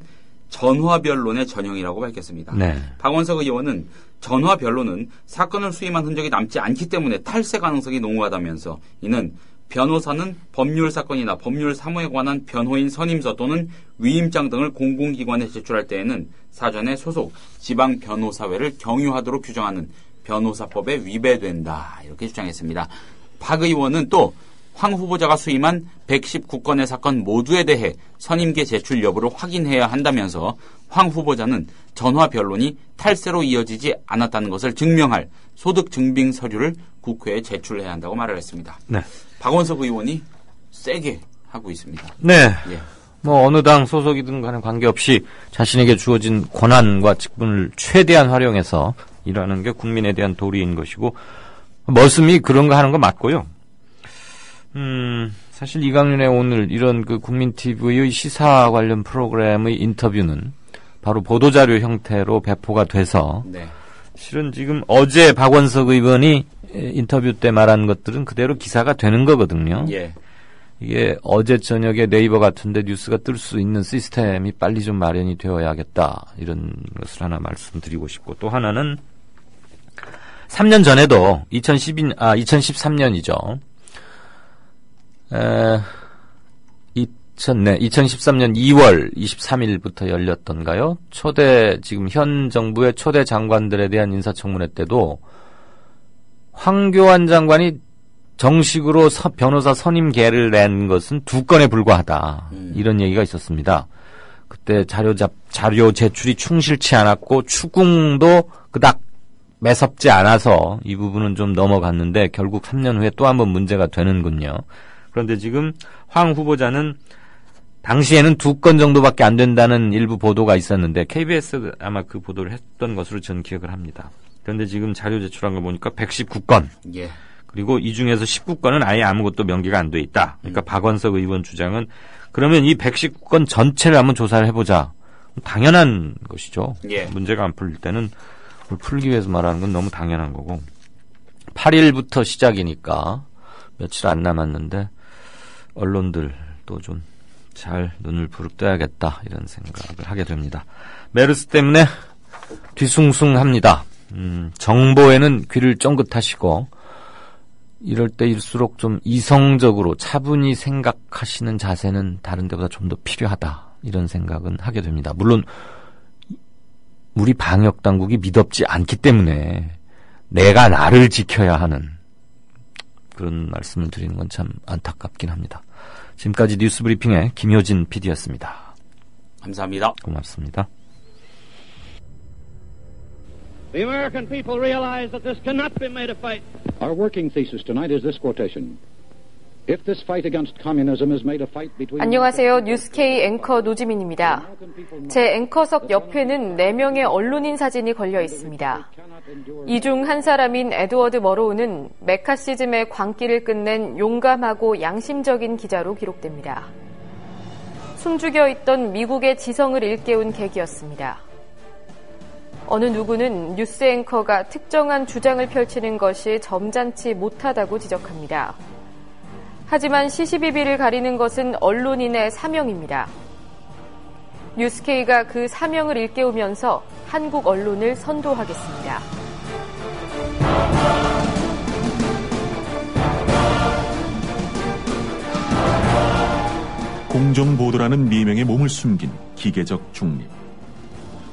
전화변론의 전형이라고 밝혔습니다. 박원석 의원은 전화변론은 사건을 수임한 흔적이 남지 않기 때문에 탈세 가능성이 농후하다면서 이는 변호사는 법률 사건이나 법률 사무에 관한 변호인 선임서 또는 위임장 등을 공공기관에 제출할 때에는 사전에 소속 지방변호사회를 경유하도록 규정하는 변호사법에 위배된다 이렇게 주장했습니다. 박 의원은 또 황 후보자가 수임한 119건의 사건 모두에 대해 선임계 제출 여부를 확인해야 한다면서 황 후보자는 전화 변론이 탈세로 이어지지 않았다는 것을 증명할 소득 증빙 서류를 국회에 제출해야 한다고 말을 했습니다. 박원석 의원이 세게 하고 있습니다. 뭐 어느 당 소속이든 간에 관계없이 자신에게 주어진 권한과 직분을 최대한 활용해서 일하는 게 국민에 대한 도리인 것이고 머슴이 그런 거 하는 거 맞고요. 사실 이강윤의 오늘 이런 그 국민TV의 시사 관련 프로그램의 인터뷰는 바로 보도자료 형태로 배포가 돼서 실은 지금 어제 박원석 의원이 인터뷰 때 말한 것들은 그대로 기사가 되는 거거든요. 이게 어제 저녁에 네이버 같은 데 뉴스가 뜰 수 있는 시스템이 빨리 좀 마련이 되어야겠다. 이런 것을 하나 말씀드리고 싶고 또 하나는 3년 전에도 2013년이죠. 2013년 2월 23일부터 열렸던가요? 지금 현 정부의 초대 장관들에 대한 인사청문회 때도 황교안 장관이 정식으로 변호사 선임계를 낸 것은 2건에 불과하다. 이런 얘기가 있었습니다. 그때 자료 제출이 충실치 않았고 추궁도 그닥 매섭지 않아서 이 부분은 좀 넘어갔는데 결국 3년 후에 또 한번 문제가 되는군요. 그런데 지금 황 후보자는 당시에는 2건 정도밖에 안 된다는 일부 보도가 있었는데 KBS 아마 그 보도를 했던 것으로 저는 기억을 합니다. 그런데 지금 자료 제출한 거 보니까 119건. 그리고 이 중에서 19건은 아예 아무것도 명기가 안 돼 있다. 그러니까 박원석 의원 주장은 그러면 이 119건 전체를 한번 조사를 해보자. 당연한 것이죠. 예. 문제가 안 풀릴 때는 그걸 풀기 위해서 말하는 건 너무 당연한 거고. 8일부터 시작이니까 며칠 안 남았는데 언론들도 좀 잘 눈을 부릅떠야겠다 이런 생각을 하게 됩니다. 메르스 때문에 뒤숭숭합니다. 정보에는 귀를 쫑긋하시고 이럴 때일수록 좀 이성적으로 차분히 생각하시는 자세는 다른 데보다 좀 더 필요하다 이런 생각은 하게 됩니다. 물론 우리 방역당국이 믿업지 않기 때문에 내가 나를 지켜야 하는 그런 말씀을 드리는 건 참 안타깝긴 합니다. 지금까지 뉴스브리핑의 김효진 PD였습니다. 감사합니다. 고맙습니다. The American people realize that this cannot be made a fight. Our working thesis tonight is this quotation. If this fight against communism is made a fight between... 안녕하세요. 뉴스K 앵커 노지민입니다. 제 앵커석 옆에는 4명의 언론인 사진이 걸려 있습니다. 이 중 한 사람인 에드워드 머로우는 메카시즘의 광기를 끝낸 용감하고 양심적인 기자로 기록됩니다. 숨죽여 있던 미국의 지성을 일깨운 계기였습니다. 어느 누구는 뉴스 앵커가 특정한 주장을 펼치는 것이 점잖지 못하다고 지적합니다. 하지만 시시비비를 가리는 것은 언론인의 사명입니다. 뉴스K가 그 사명을 일깨우면서 한국 언론을 선도하겠습니다. 공정보도라는 미명에 몸을 숨긴 기계적 중립.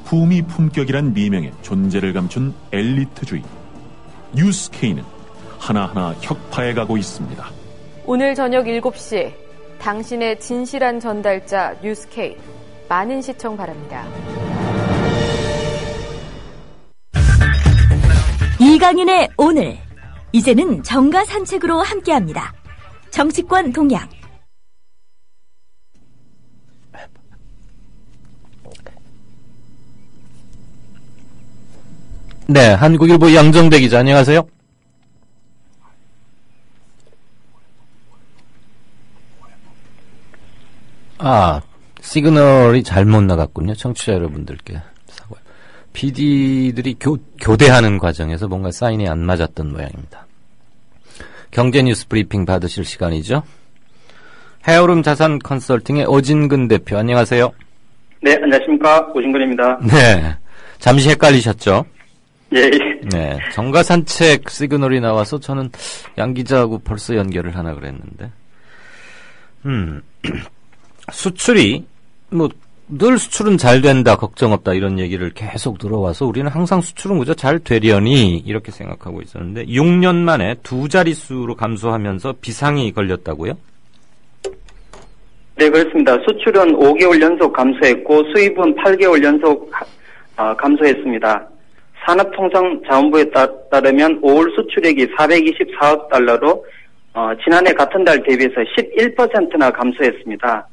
품위 품격이란 미명에 존재를 감춘 엘리트주의. 뉴스K는 하나하나 혁파해 가고 있습니다. 오늘 저녁 7시 당신의 진실한 전달자 뉴스K 많은 시청 바랍니다. 이강인의 오늘 이제는 정가 산책으로 함께합니다. 정치권 동향. 네, 한국일보 양정대 기자 안녕하세요. 시그널이 잘못 나갔군요. 청취자 여러분들께 사과요. PD들이 교대하는 과정에서 뭔가 사인이 안 맞았던 모양입니다. 경제뉴스 브리핑 받으실 시간이죠. 해오름 자산 컨설팅의 오진근 대표 안녕하세요. 네, 안녕하십니까. 오진근입니다. 네, 잠시 헷갈리셨죠? 예. 네, 정가 산책 시그널이 나와서 저는 양 기자하고 벌써 연결을 하나 그랬는데. 수출이 늘 수출은 잘 된다, 걱정 없다 이런 얘기를 계속 들어와서 우리는 항상 수출은 그저 잘 되려니 이렇게 생각하고 있었는데 6년 만에 2자릿수로 감소하면서 비상이 걸렸다고요? 네, 그렇습니다. 수출은 5개월 연속 감소했고 수입은 8개월 연속 감소했습니다. 산업통상자원부에 따르면 5월 수출액이 424억 달러로 지난해 같은 달 대비해서 11%나 감소했습니다.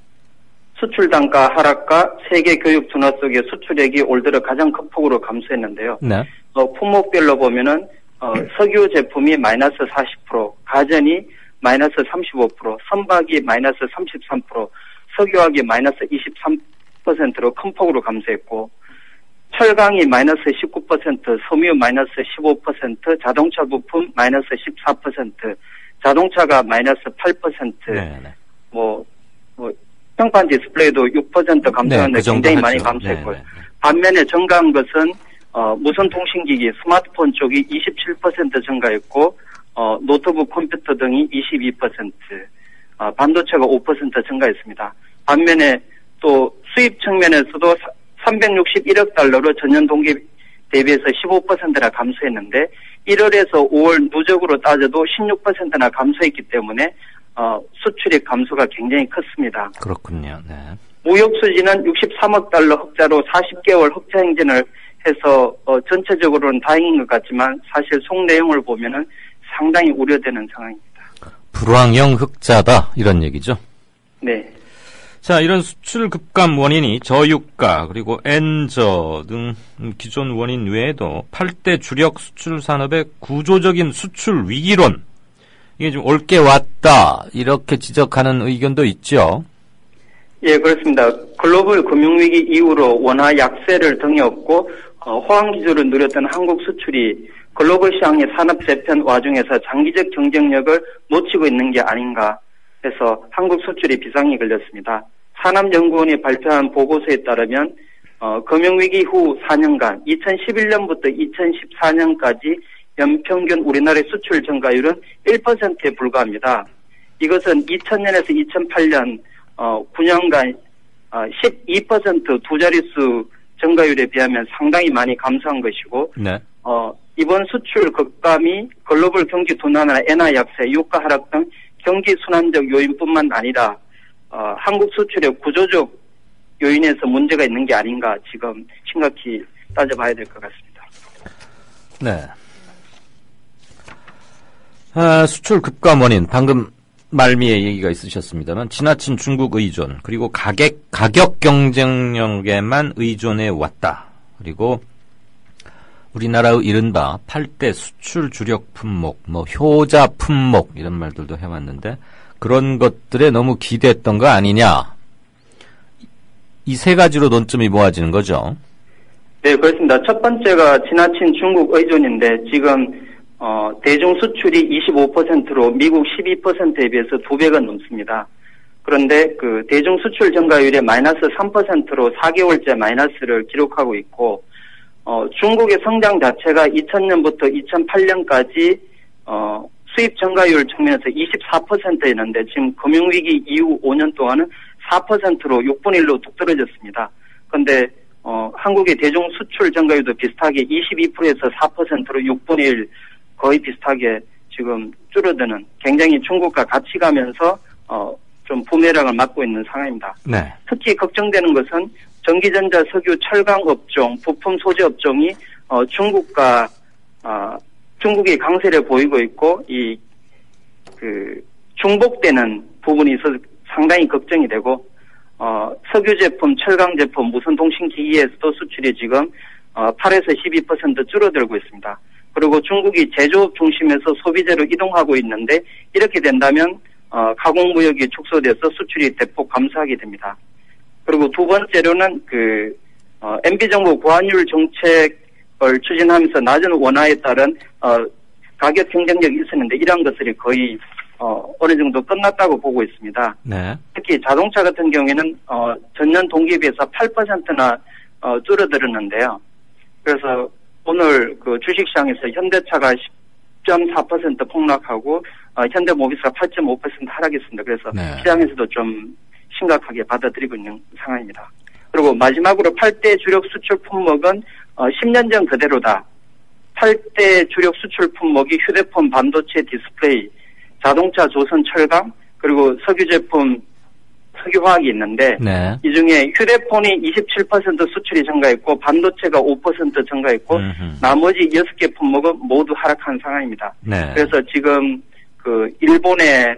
수출 단가 하락과 세계 교육 둔화 속에 수출액이 올 들어 가장 큰 폭으로 감소했는데요. 네. 품목별로 보면은 석유 제품이 마이너스 40%, 가전이 마이너스 35%, 선박이 마이너스 33%, 석유화학이 마이너스 23%로 큰 폭으로 감소했고, 철강이 마이너스 19%, 섬유 마이너스 15%, 자동차 부품 마이너스 14%, 자동차가 마이너스 8%, 네네. 평판 디스플레이도 6% 감소했는데 네, 굉장히 많이 감소했고요. 반면에 증가한 것은 무선 통신기기, 스마트폰 쪽이 27% 증가했고 노트북 컴퓨터 등이 22%, 반도체가 5% 증가했습니다. 반면에 또 수입 측면에서도 361억 달러로 전년 동기 대비해서 15%나 감소했는데 1월에서 5월 누적으로 따져도 16%나 감소했기 때문에 수출액 감소가 굉장히 컸습니다. 그렇군요. 네. 무역 수지는 63억 달러 흑자로 40개월 흑자 행진을 해서 전체적으로는 다행인 것 같지만 사실 속 내용을 보면은 상당히 우려되는 상황입니다. 불황형 흑자다 이런 얘기죠. 네. 자, 이런 수출 급감 원인이 저유가 그리고 엔저 등 기존 원인 외에도 8대 주력 수출 산업의 구조적인 수출 위기론 이게 좀 옳게 왔다 이렇게 지적하는 의견도 있죠. 예, 그렇습니다. 글로벌 금융위기 이후로 원화 약세를 등에 업고 호황 기조를 누렸던 한국 수출이 글로벌 시장의 산업 재편 와중에서 장기적 경쟁력을 놓치고 있는 게 아닌가 해서 한국 수출이 비상이 걸렸습니다. 산업연구원이 발표한 보고서에 따르면 금융위기 후 4년간 2011년부터 2014년까지 연평균 우리나라의 수출 증가율은 1%에 불과합니다. 이것은 2000년에서 2008년 9년간 12% 두 자릿수 증가율에 비하면 상당히 많이 감소한 것이고 네. 이번 수출 급감이 글로벌 경기 둔화나 엔화 약세, 유가 하락 등 경기 순환적 요인뿐만 아니라 한국 수출의 구조적 요인에서 문제가 있는 게 아닌가 지금 심각히 따져봐야 될 것 같습니다. 네. 수출 급감 원인 방금 말미에 얘기가 있으셨습니다만 지나친 중국 의존 그리고 가격 경쟁력에만 의존해 왔다. 그리고 우리나라의 이른바 8대 수출 주력 품목, 효자 품목 이런 말들도 해왔는데 그런 것들에 너무 기대했던 거 아니냐. 이 세 가지로 논점이 모아지는 거죠. 네, 그렇습니다. 첫 번째가 지나친 중국 의존인데 지금 대중 수출이 25%로 미국 12%에 비해서 2배가 넘습니다. 그런데 그 대중 수출 증가율이 마이너스 3%로 4개월째 마이너스를 기록하고 있고 중국의 성장 자체가 2000년부터 2008년까지 수입 증가율 측면에서 24%였는데 지금 금융위기 이후 5년 동안은 4%로 6분의 1로 뚝 떨어졌습니다. 그런데 한국의 대중 수출 증가율도 비슷하게 22%에서 4%로 6분의 1 거의 비슷하게 지금 줄어드는 굉장히 중국과 같이 가면서 좀 부메랑을 맞고 있는 상황입니다. 네. 특히 걱정되는 것은 전기전자, 석유, 철강 업종, 부품 소재 업종이 중국이 강세를 보이고 있고 중복되는 부분이 있어서 상당히 걱정이 되고 석유 제품, 철강 제품, 무선 통신기기에서도 수출이 지금 8에서 12% 줄어들고 있습니다. 그리고 중국이 제조업 중심에서 소비재로 이동하고 있는데 이렇게 된다면 가공무역이 축소돼서 수출이 대폭 감소하게 됩니다. 그리고 두 번째로는 MB정부 고환율 정책을 추진하면서 낮은 원화에 따른 가격 경쟁력이 있었는데 이러한 것들이 거의 어느 정도 끝났다고 보고 있습니다. 네. 특히 자동차 같은 경우에는 전년 동기에 비해서 8%나 줄어들었는데요. 그래서 오늘 그 주식시장에서 현대차가 10.4% 폭락하고 현대모비스가 8.5% 하락했습니다. 그래서 네. 시장에서도 좀 심각하게 받아들이고 있는 상황입니다. 그리고 마지막으로 8대 주력 수출 품목은 10년 전 그대로다. 8대 주력 수출 품목이 휴대폰, 반도체, 디스플레이, 자동차, 조선, 철강, 그리고 석유 제품, 석유화학이 있는데 네. 이 중에 휴대폰이 27% 수출이 증가했고 반도체가 5% 증가했고 나머지 6개 품목은 모두 하락한 상황입니다. 네. 그래서 지금 그 일본의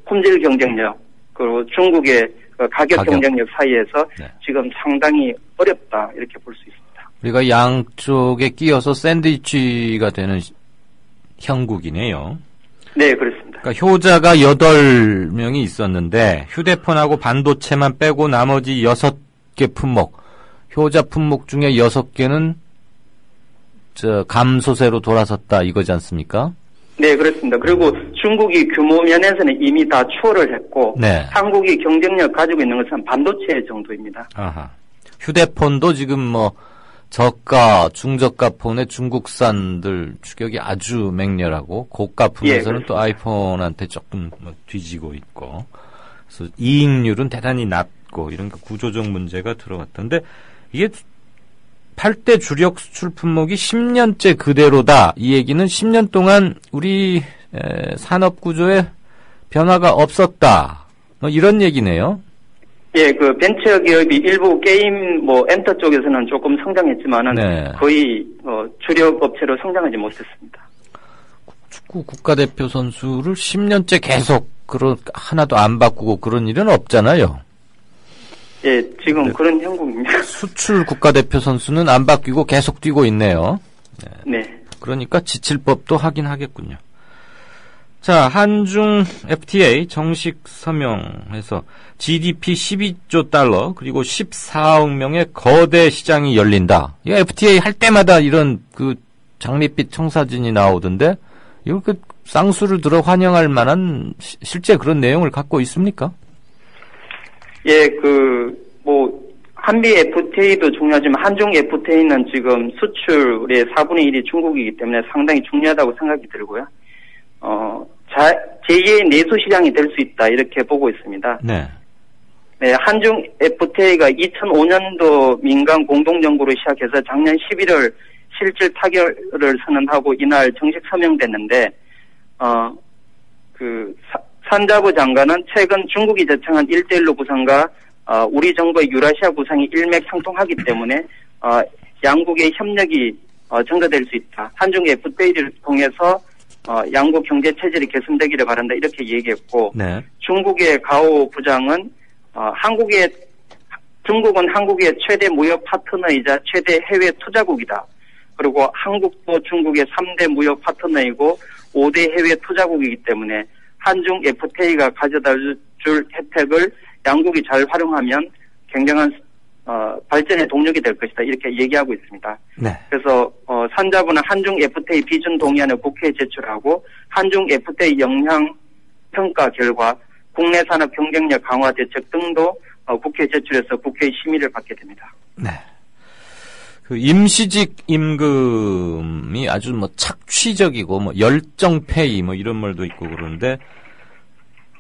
품질 경쟁력 그리고 중국의 가격 경쟁력 사이에서 네. 지금 상당히 어렵다 이렇게 볼 수 있습니다. 우리가 양쪽에 끼어서 샌드위치가 되는 형국이네요. 네, 그렇습니다. 그러니까 효자가 8명이 있었는데 휴대폰하고 반도체만 빼고 나머지 6개 품목, 효자 품목 중에 6개는 감소세로 돌아섰다 이거지 않습니까? 네, 그렇습니다. 그리고 중국이 규모 면에서는 이미 다 추월을 했고 네. 한국이 경쟁력 가지고 있는 것은 반도체 정도입니다. 아하. 휴대폰도 지금 저가, 중저가 폰의 중국산들 추격이 아주 맹렬하고 고가 품에서는 또 아이폰한테 조금 뒤지고 있고 그래서 이익률은 대단히 낮고 이런 구조적 문제가 들어갔던데 이게 8대 주력 수출 품목이 10년째 그대로다. 이 얘기는 10년 동안 우리 산업 구조에 변화가 없었다. 이런 얘기네요. 예, 그 벤처 기업이 일부 게임 엔터 쪽에서는 조금 성장했지만은 네. 거의 주력 업체로 성장하지 못했습니다. 축구 국가대표 선수를 10년째 계속 하나도 안 바꾸고 그런 일은 없잖아요. 예, 지금 그런 형국입니다. 수출 국가대표 선수는 안 바뀌고 계속 뛰고 있네요. 네. 그러니까 지칠 법도 하긴 하겠군요. 자, 한중 FTA 정식 서명해서 GDP 12조 달러 그리고 14억 명의 거대 시장이 열린다. 이 FTA 할 때마다 이런 그 장밋빛 청사진이 나오던데 이거 그 쌍수를 들어 환영할 만한 실제 그런 내용을 갖고 있습니까? 예, 한미 FTA도 중요하지만 한중 FTA는 지금 수출의 4분의 1이 중국이기 때문에 상당히 중요하다고 생각이 들고요. 제2의 내수 시장이 될 수 있다 이렇게 보고 있습니다. 네. 네, 한중 FTA가 2005년도 민간 공동연구로 시작해서 작년 11월 실질 타결을 선언하고 이날 정식 서명됐는데, 산자부 장관은 최근 중국이 제청한 1대1로 구상과 우리 정부의 유라시아 구상이 일맥상통하기 때문에 양국의 협력이 증가될 수 있다. 한중 FTA를 통해서 양국 경제 체질이 개선되기를 바란다 이렇게 얘기했고, 네. 중국의 가오 부장은 중국은 한국의 최대 무역 파트너이자 최대 해외 투자국이다. 그리고 한국도 중국의 3대 무역 파트너이고 5대 해외 투자국이기 때문에 한중 FTA가 가져다 줄 혜택을 양국이 잘 활용하면 굉장한 발전의 동력이 될 것이다 이렇게 얘기하고 있습니다. 네. 그래서 산자부는 한중 FTA 비준 동의안을 국회에 제출하고 한중 FTA 영향 평가 결과 국내 산업 경쟁력 강화 대책 등도 국회에 제출해서 국회의 심의를 받게 됩니다. 네. 그 임시직 임금이 아주 착취적이고 열정페이 이런 말도 있고 그러는데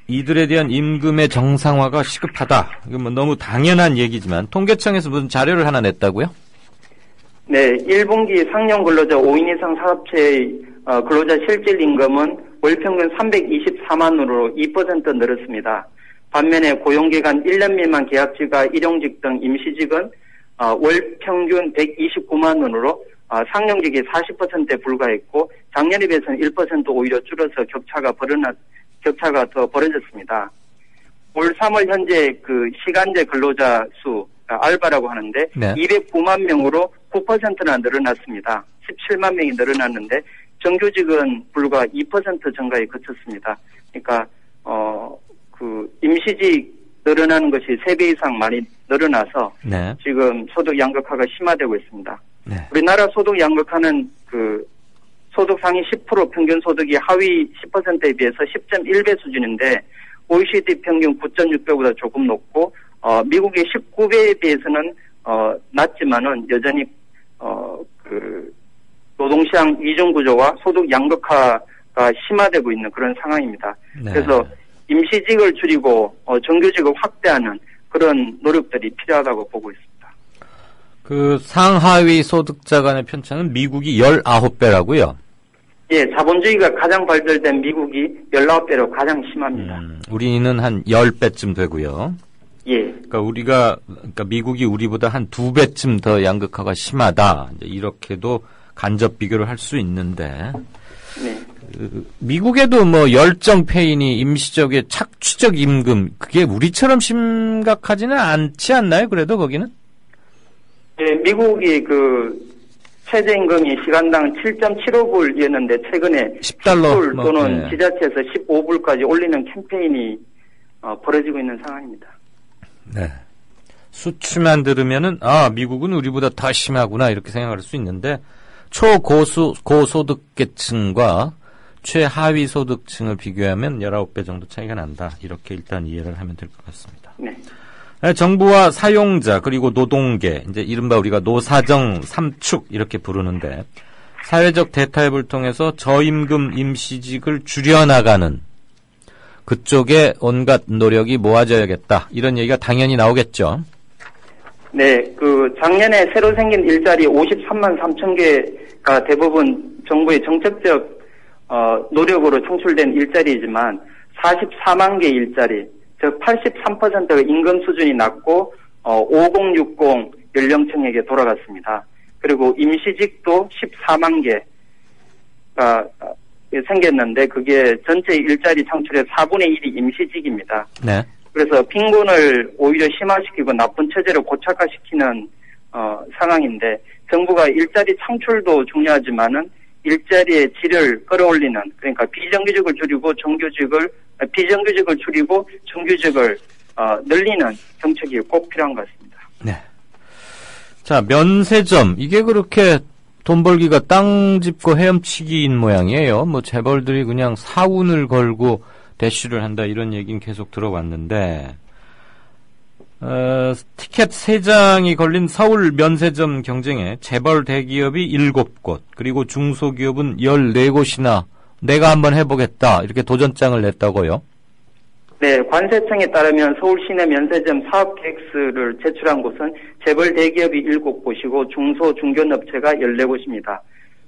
이들에 대한 임금의 정상화가 시급하다. 이건 너무 당연한 얘기지만 통계청에서 무슨 자료를 하나 냈다고요? 네, 1분기 상용 근로자 5인 이상 사업체의 근로자 실질 임금은 월 평균 324만 원으로 2% 늘었습니다. 반면에 고용기간 1년 미만 계약직과 일용직 등 임시직은 월 평균 129만 원으로 상용직이 40%에 불과했고 작년에 비해서는 1% 오히려 줄어서 격차가 더 벌어졌습니다. 올 3월 현재 그 시간제 근로자 수 알바라고 하는데 네. 209만 명으로 9%나 늘어났습니다. 17만 명이 늘어났는데 정규직은 불과 2% 증가에 그쳤습니다. 그러니까 임시직 늘어나는 것이 3배 이상 많이 늘어나서 네. 지금 소득 양극화가 심화되고 있습니다. 네. 우리나라 소득 양극화는 소득 상위 10% 평균 소득이 하위 10%에 비해서 10.1배 수준인데 OECD 평균 9.6배보다 조금 높고 미국의 19배에 비해서는 낮지만은 여전히 노동시장 이중 구조와 소득 양극화가 심화되고 있는 그런 상황입니다. 네. 그래서 임시직을 줄이고 정규직을 확대하는 그런 노력들이 필요하다고 보고 있습니다. 그 상하위 소득자 간의 편차는 미국이 19배라고요? 예, 자본주의가 가장 발달된 미국이 19배로 가장 심합니다. 우리는 한 10배쯤 되고요. 예. 그러니까 미국이 우리보다 한 2배쯤 더 양극화가 심하다. 이제 이렇게도 간접 비교를 할 수 있는데. 네. 미국에도 열정 페인이 임시적의 착취적 임금 그게 우리처럼 심각하지는 않지 않나요? 그래도 거기는? 네, 미국이 최저임금이 시간당 7.75불이었는데 최근에 10달러 10불 또는 네. 지자체에서 15불까지 올리는 캠페인이 벌어지고 있는 상황입니다. 네. 수치만 들으면은 미국은 우리보다 더 심하구나 이렇게 생각할 수 있는데 고소득계층과 최하위 소득층을 비교하면 19배 정도 차이가 난다. 이렇게 일단 이해를 하면 될 것 같습니다. 네. 정부와 사용자 그리고 노동계 이제 이른바 우리가 노사정 3축 이렇게 부르는데 사회적 대타협을 통해서 저임금 임시직을 줄여나가는 그쪽에 온갖 노력이 모아져야겠다. 이런 얘기가 당연히 나오겠죠. 네, 작년에 새로 생긴 일자리 53만 3천 개가 대부분 정부의 정책적 노력으로 창출된 일자리이지만 44만 개 일자리, 즉 83%가 임금 수준이 낮고 5060 연령층에게 돌아갔습니다. 그리고 임시직도 14만 개가 생겼는데 그게 전체 일자리 창출의 4분의 1이 임시직입니다. 네. 그래서 빈곤을 오히려 심화시키고 나쁜 체제를 고착화시키는 상황인데 정부가 일자리 창출도 중요하지만은 일자리의 질을 끌어올리는, 그러니까 비정규직을 줄이고 비정규직을 줄이고 정규직을 늘리는 정책이 꼭 필요한 것 같습니다. 네. 자, 면세점. 이게 그렇게 돈 벌기가 땅 짚고 헤엄치기인 모양이에요. 뭐 재벌들이 그냥 사운을 걸고 대쉬를 한다 이런 얘기는 계속 들어왔는데 티켓 3장이 걸린 서울 면세점 경쟁에 재벌 대기업이 7곳 그리고 중소기업은 14곳이나 내가 한번 해보겠다 이렇게 도전장을 냈다고요? 네, 관세청에 따르면 서울 시내 면세점 사업계획서를 제출한 곳은 재벌 대기업이 7곳이고 중소 중견업체가 14곳입니다.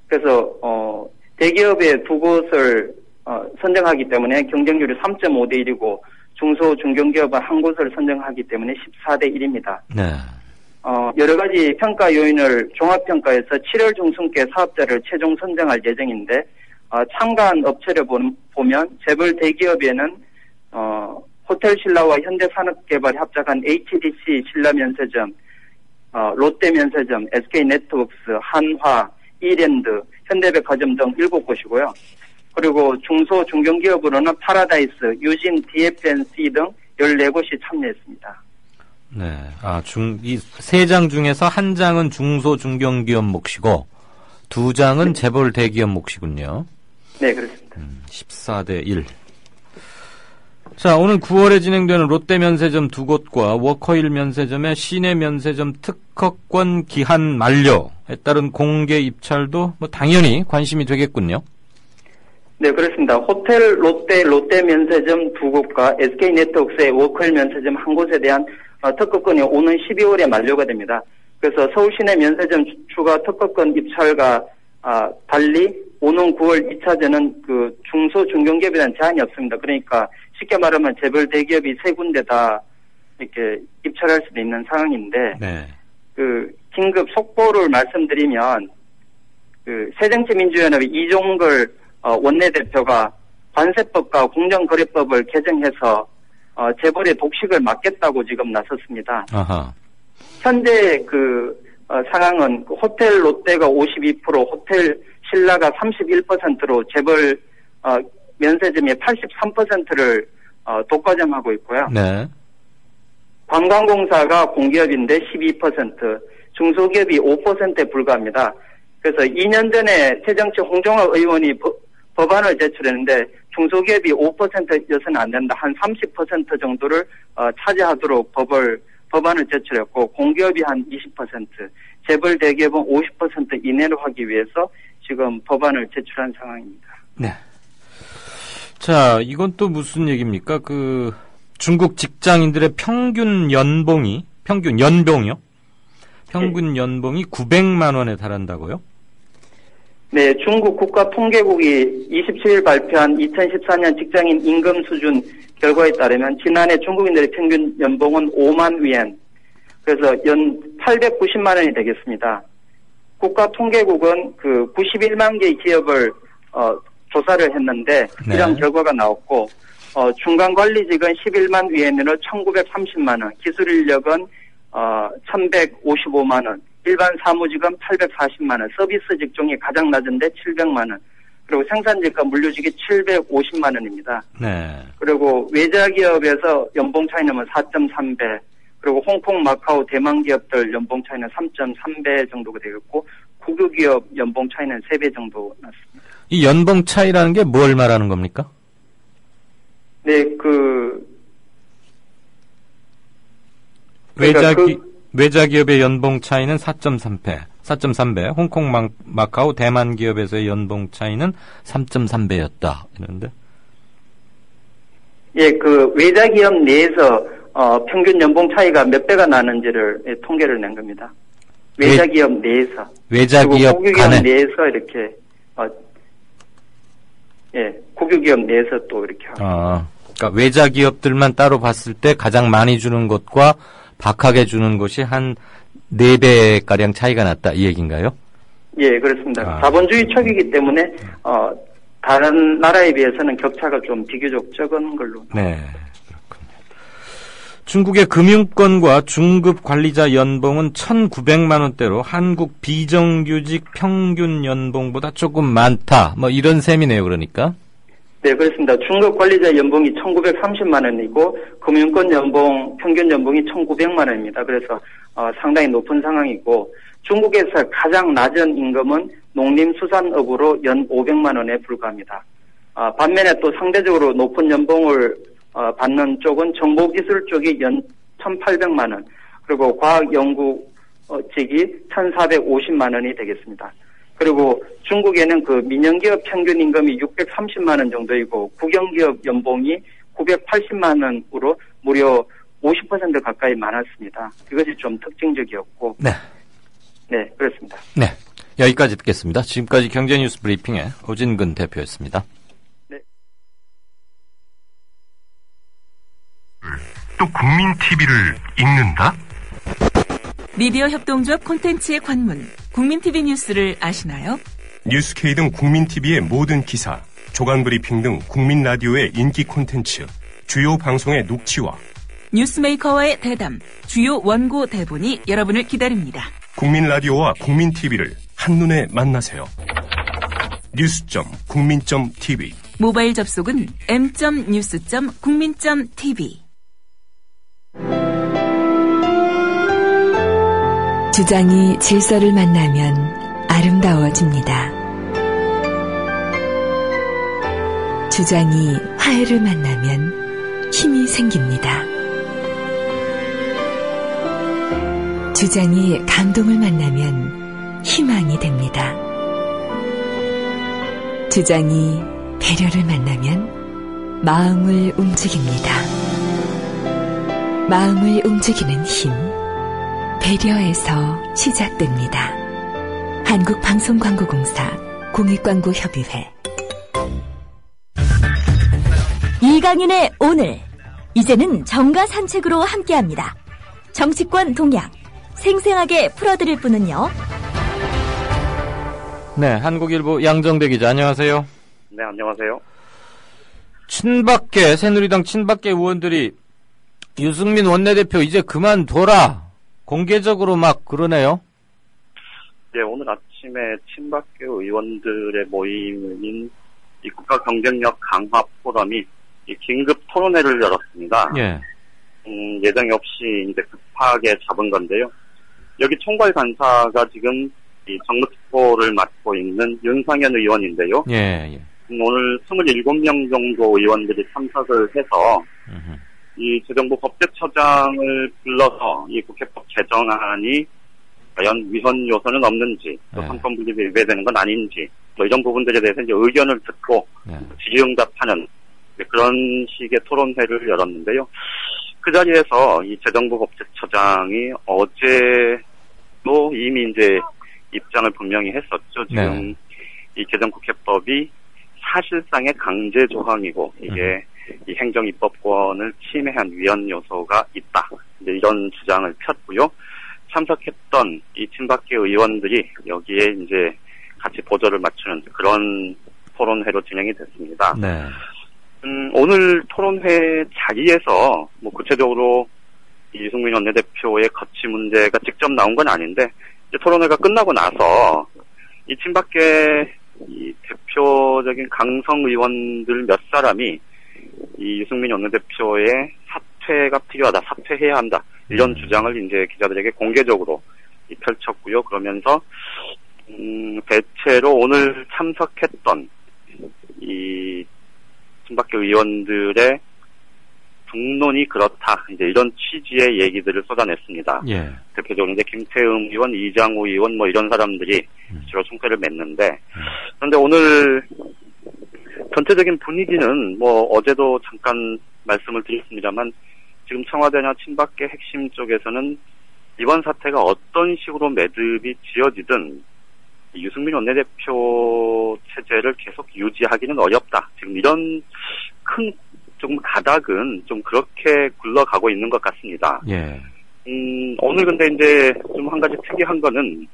그래서 대기업의 2곳을 선정하기 때문에 경쟁률이 3.5대 1이고 중소 중견기업은 1곳을 선정하기 때문에 14대 1입니다. 네. 여러 가지 평가 요인을 종합평가해서 7월 중순께 사업자를 최종 선정할 예정인데 참가한 업체를 보면 재벌 대기업에는 호텔 신라와 현대산업개발이 합작한 HDC 신라면세점, 롯데면세점, SK네트워크스, 한화, 이랜드, 현대백화점 등 7곳이고요. 그리고 중소 중견기업으로는 파라다이스, 유진, DFNC 등 14곳이 참여했습니다. 네, 이 3장 중에서 1장은 중소 중견기업 몫이고 2장은 재벌 대기업 몫이군요. 네, 그렇습니다. 14대 1. 자, 오늘 9월에 진행되는 롯데 면세점 2곳과 워커힐 면세점의 시내 면세점 특허권 기한 만료에 따른 공개 입찰도 당연히 관심이 되겠군요. 네, 그렇습니다. 호텔 롯데 면세점 2곳과 SK네트워크스의 워커힐 면세점 1곳에 대한 특허권이 오는 12월에 만료가 됩니다. 그래서 서울 시내 면세점 추가 특허권 입찰과 달리 오는 9월 2차전은 그 중소 중견기업에 대한 제한이 없습니다. 그러니까 쉽게 말하면 재벌 대기업이 3군데 다 이렇게 입찰할 수도 있는 상황인데, 네. 그 긴급 속보를 말씀드리면 그 새정치민주연합의 이종걸 원내대표가 관세법과 공정거래법을 개정해서 재벌의 독식을 막겠다고 지금 나섰습니다. 아하. 현재 그 상황은 호텔 롯데가 52%, 호텔 신라가 31%로 재벌 면세점의 83%를 독과점하고 있고요. 네. 관광공사가 공기업인데 12%, 중소기업이 5%에 불과합니다. 그래서 2년 전에 새정치 홍종학 의원이 법안을 제출했는데 중소기업이 5%여서는 안 된다. 한 30% 정도를 차지하도록 법안을 제출했고 공기업이 한 20%, 재벌 대기업은 50% 이내로 하기 위해서 지금 법안을 제출한 상황입니다. 네. 자, 이건 또 무슨 얘기입니까? 그 중국 직장인들의 평균 연봉이요? 평균 연봉이 900만 원에 달한다고요? 네, 중국 국가통계국이 27일 발표한 2014년 직장인 임금 수준 결과에 따르면 지난해 중국인들의 평균 연봉은 5만 위엔, 그래서 연 890만 원이 되겠습니다. 국가통계국은 그 91만 개의 기업을 조사를 했는데 네. 이런 결과가 나왔고 중간관리직은 11만 위엔으로 1930만 원, 기술인력은 1155만 원, 일반 사무직은 840만 원, 서비스직 중에 가장 낮은데 700만 원, 그리고 생산직과 물류직이 750만 원입니다. 네. 그리고 외자기업에서 연봉 차이는 4.3배, 그리고 홍콩, 마카오, 대만 기업들 연봉 차이는 3.3배 정도가 되겠고 국유기업 연봉 차이는 3배 정도 났습니다. 이 연봉 차이라는 게 뭘 말하는 겁니까? 네, 외자기업의 연봉 차이는 4.3배, 홍콩, 마카오, 대만 기업에서의 연봉 차이는 3.3배였다. 이런데? 예, 그 외자기업 내에서 평균 연봉 차이가 몇 배가 나는지를 통계를 낸 겁니다. 외자기업 내에서. 외자기업 국유기업 간에. 내에서 이렇게 국유기업 내에서 또 이렇게 하고. 그러니까 외자기업들만 따로 봤을 때 가장 많이 주는 것과 박하게 주는 것이 한 4배가량 차이가 났다, 이 얘기인가요? 예, 그렇습니다. 자본주의 척이기 때문에, 다른 나라에 비해서는 격차가 좀 비교적 적은 걸로. 네, 그렇군요. 중국의 금융권과 중급 관리자 연봉은 1,900만 원대로 한국 비정규직 평균 연봉보다 조금 많다. 뭐 이런 셈이네요, 그러니까. 네, 그렇습니다. 중급 관리자 연봉이 1,930만 원이고 금융권 연봉 평균 연봉이 1,900만 원입니다. 그래서 상당히 높은 상황이고 중국에서 가장 낮은 임금은 농림수산업으로 연 500만 원에 불과합니다. 반면에 또 상대적으로 높은 연봉을 받는 쪽은 정보기술 쪽이 연 1,800만 원, 그리고 과학연구직이 1,450만 원이 되겠습니다. 그리고 중국에는 그 민영기업 평균 임금이 630만 원 정도이고 국영기업 연봉이 980만 원으로 무려 50% 가까이 많았습니다. 이것이 좀 특징적이었고. 네. 네, 그렇습니다. 네. 여기까지 듣겠습니다. 지금까지 경제뉴스 브리핑의 오진근 대표였습니다. 또 국민TV를 읽는다? 미디어 협동조합 콘텐츠의 관문, 국민TV 뉴스를 아시나요? 뉴스K 등 국민TV의 모든 기사, 조간브리핑 등 국민라디오의 인기 콘텐츠, 주요 방송의 녹취와 뉴스메이커와의 대담, 주요 원고 대본이 여러분을 기다립니다. 국민라디오와 국민TV를 한눈에 만나세요. news.국민.tv 모바일 접속은 m.news.국민.tv. 주장이 질서를 만나면 아름다워집니다. 주장이 화해를 만나면 힘이 생깁니다. 주장이 감동을 만나면 희망이 됩니다. 주장이 배려를 만나면 마음을 움직입니다. 마음을 움직이는 힘, 배려에서 시작됩니다. 한국방송광고공사 공익광고협의회. 이강윤의 오늘, 이제는 정가 산책으로 함께합니다. 정치권 동향 생생하게 풀어드릴 분은요. 네, 한국일보 양정대 기자, 안녕하세요. 네, 안녕하세요. 친박계, 새누리당 친박계 의원들이 유승민 원내대표 이제 그만둬라, 공개적으로 막 그러네요. 네, 오늘 아침에 친박계 의원들의 모임인 이 국가 경쟁력 강화 포럼이 이 긴급 토론회를 열었습니다. 예. 예정이 없이 이제 급하게 잡은 건데요. 여기 총괄 간사가 지금 이 정무특보를 맡고 있는 윤상현 의원인데요. 예. 오늘 27명 정도 의원들이 참석을 해서 이 재정부 법제처장을 불러서 이 국회법 개정안이 과연 위헌 요소는 없는지, 또 삼권분립이 위배되는 건 아닌지, 뭐 이런 부분들에 대해서 이제 의견을 듣고 질의응답하는 그런 식의 토론회를 열었는데요. 그 자리에서 이 재정부 법제처장이 어제도 이미 이제 입장을 분명히 했었죠. 지금 이 개정국회법이 사실상의 강제 조항이고 이게 이 행정입법권을 침해한 위헌 요소가 있다. 이제 이런 주장을 폈고요. 참석했던 이 친박계 의원들이 여기에 이제 같이 보조를 맞추는 그런 토론회로 진행이 됐습니다. 네. 오늘 토론회 자리에서 뭐 구체적으로 이승민 원내대표의 거취 문제가 직접 나온 건 아닌데 이제 토론회가 끝나고 나서 이 친박계 이 대표적인 강성 의원들 몇 사람이 이 유승민 원내대표의 사퇴가 필요하다, 사퇴해야 한다 이런 주장을 이제 기자들에게 공개적으로 펼쳤고요. 그러면서 대체로 오늘 참석했던 이 친박계 의원들의 중론이 그렇다. 이제 이런 취지의 얘기들을 쏟아냈습니다. 예. 대표적으로 이제 김태흠 의원, 이장우 의원 뭐 이런 사람들이 주로 총대를 맺는데, 그런데 오늘 전체적인 분위기는 뭐 어제도 잠깐 말씀을 드렸습니다만 지금 청와대나 친박계 핵심 쪽에서는 이번 사태가 어떤 식으로 매듭이 지어지든 유승민 원내대표 체제를 계속 유지하기는 어렵다. 지금 이런 큰 조금 가닥은 좀 그렇게 굴러가고 있는 것 같습니다. 예. 오늘 근데 이제 좀 한 가지 특이한 거는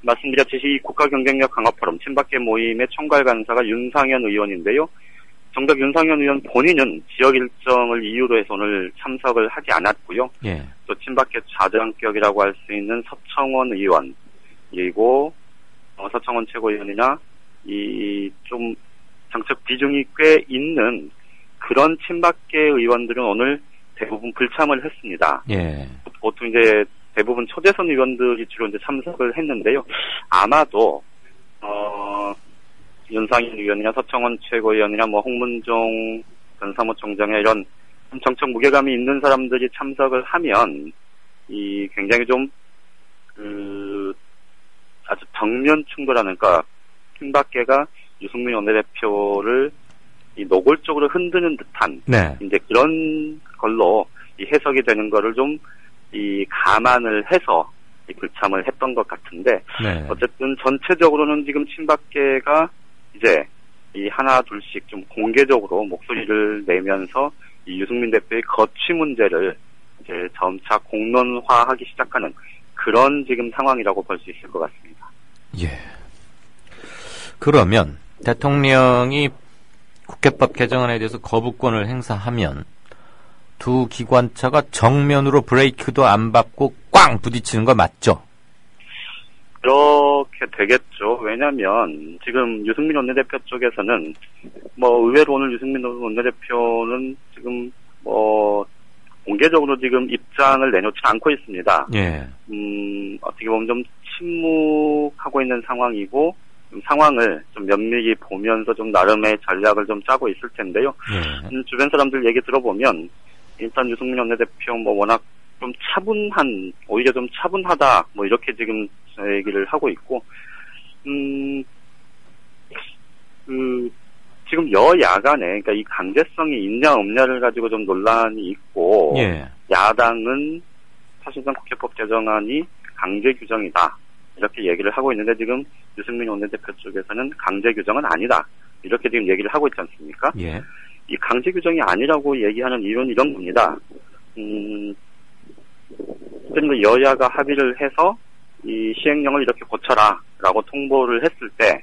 말씀드렸듯이 국가 경쟁력 강화 포럼 친박계 모임의 총괄 간사가 윤상현 의원인데요. 정작 윤상현 의원 본인은 지역 일정을 이유로 해서 오늘 참석을 하지 않았고요. 예. 또 친박계 좌장격이라고 할 수 있는 서청원 의원, 그리고 서청원 최고위원이나 이 좀 정책 비중이 꽤 있는 그런 친박계 의원들은 오늘 대부분 불참을 했습니다. 예. 보통 이제 대부분 초대선 의원들이 주로 이제 참석을 했는데요. 아마도 윤상현 의원이나 서청원 최고위원이나 뭐 홍문종 전 사무총장의 이런 정책 무게감이 있는 사람들이 참석을 하면 이 굉장히 좀 아주 정면 충돌하는, 그러니까 친박계가 유승민 원내대표를 이 노골적으로 흔드는 듯한 네. 이제 그런 걸로 이 해석이 되는 거를 좀 이 감안을 해서 이 불참을 했던 것 같은데 네. 어쨌든 전체적으로는 지금 친박계가 이제 이 하나 둘씩 좀 공개적으로 목소리를 내면서 이 유승민 대표의 거취 문제를 이제 점차 공론화하기 시작하는 그런 지금 상황이라고 볼 수 있을 것 같습니다. 예. 그러면 대통령이 국회법 개정안에 대해서 거부권을 행사하면 두 기관차가 정면으로 브레이크도 안 밟고 꽝 부딪히는 거 맞죠? 그렇게 되겠죠. 왜냐하면 지금 유승민 원내대표 쪽에서는 뭐 의외로 오늘 유승민 원내대표는 지금 뭐 공개적으로 지금 입장을 내놓지 않고 있습니다. 예. 어떻게 보면 좀 침묵하고 있는 상황이고 좀 상황을 좀 면밀히 보면서 좀 나름의 전략을 좀 짜고 있을 텐데요. 예. 주변 사람들 얘기 들어보면 일단 유승민 원내대표 뭐 워낙 좀 차분한, 오히려 좀 차분하다 뭐 이렇게 지금 얘기를 하고 있고 지금 여야 간에 그러니까 이 강제성이 있냐 없냐를 가지고 좀 논란이 있고 예. 야당은 사실상 국회법 개정안이 강제 규정이다 이렇게 얘기를 하고 있는데 지금 유승민 원내대표 쪽에서는 강제 규정은 아니다 이렇게 지금 얘기를 하고 있지 않습니까? 예. 이 강제 규정이 아니라고 얘기하는 이유는 이런 겁니다. 그런데 여야가 합의를 해서 이 시행령을 이렇게 고쳐라라고 통보를 했을 때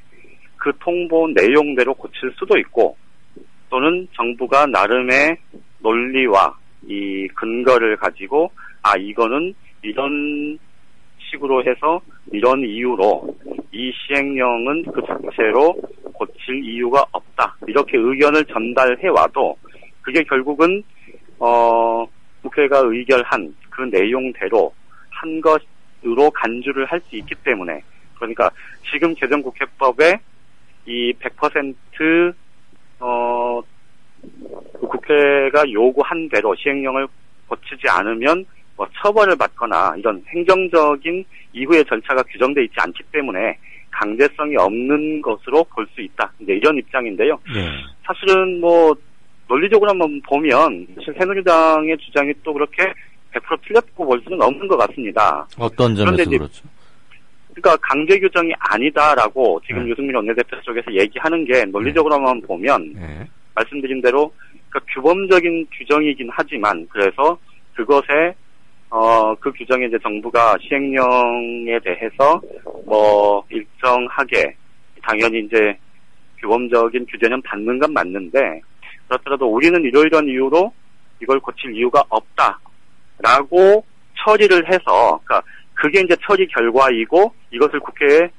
그 통보 내용대로 고칠 수도 있고 또는 정부가 나름의 논리와 이 근거를 가지고 이거는 이런 식으로 해서 이런 이유로 이 시행령은 그 자체로 고칠 이유가 없다. 이렇게 의견을 전달해 와도 그게 결국은 국회가 의결한 그 내용대로 한 것으로 간주를 할 수 있기 때문에 그러니까 지금 개정국회법에 이 100% 국회가 요구한 대로 시행령을 고치지 않으면 뭐 처벌을 받거나 이런 행정적인 이후의 절차가 규정되어 있지 않기 때문에 강제성이 없는 것으로 볼 수 있다. 이제 이런 입장인데요. 네. 사실은 뭐 논리적으로 한번 보면 사실 새누리당의 주장이 또 그렇게 100% 틀렸고 볼 수는 없는 것 같습니다. 어떤 점에서 그렇죠? 그러니까 강제 규정이 아니다라고 지금 유승민 원내대표 쪽에서 얘기하는 게 논리적으로만 보면 말씀드린 대로 그러니까 규범적인 규정이긴 하지만 그래서 그것에 그 규정에 이제 정부가 시행령에 대해서 뭐 일정하게 당연히 이제 규범적인 규제는 받는 건 맞는데 그렇더라도 우리는 이러이러한 이유로 이걸 고칠 이유가 없다라고 처리를 해서 그러니까 그게 이제 처리 결과이고 이것을 국회에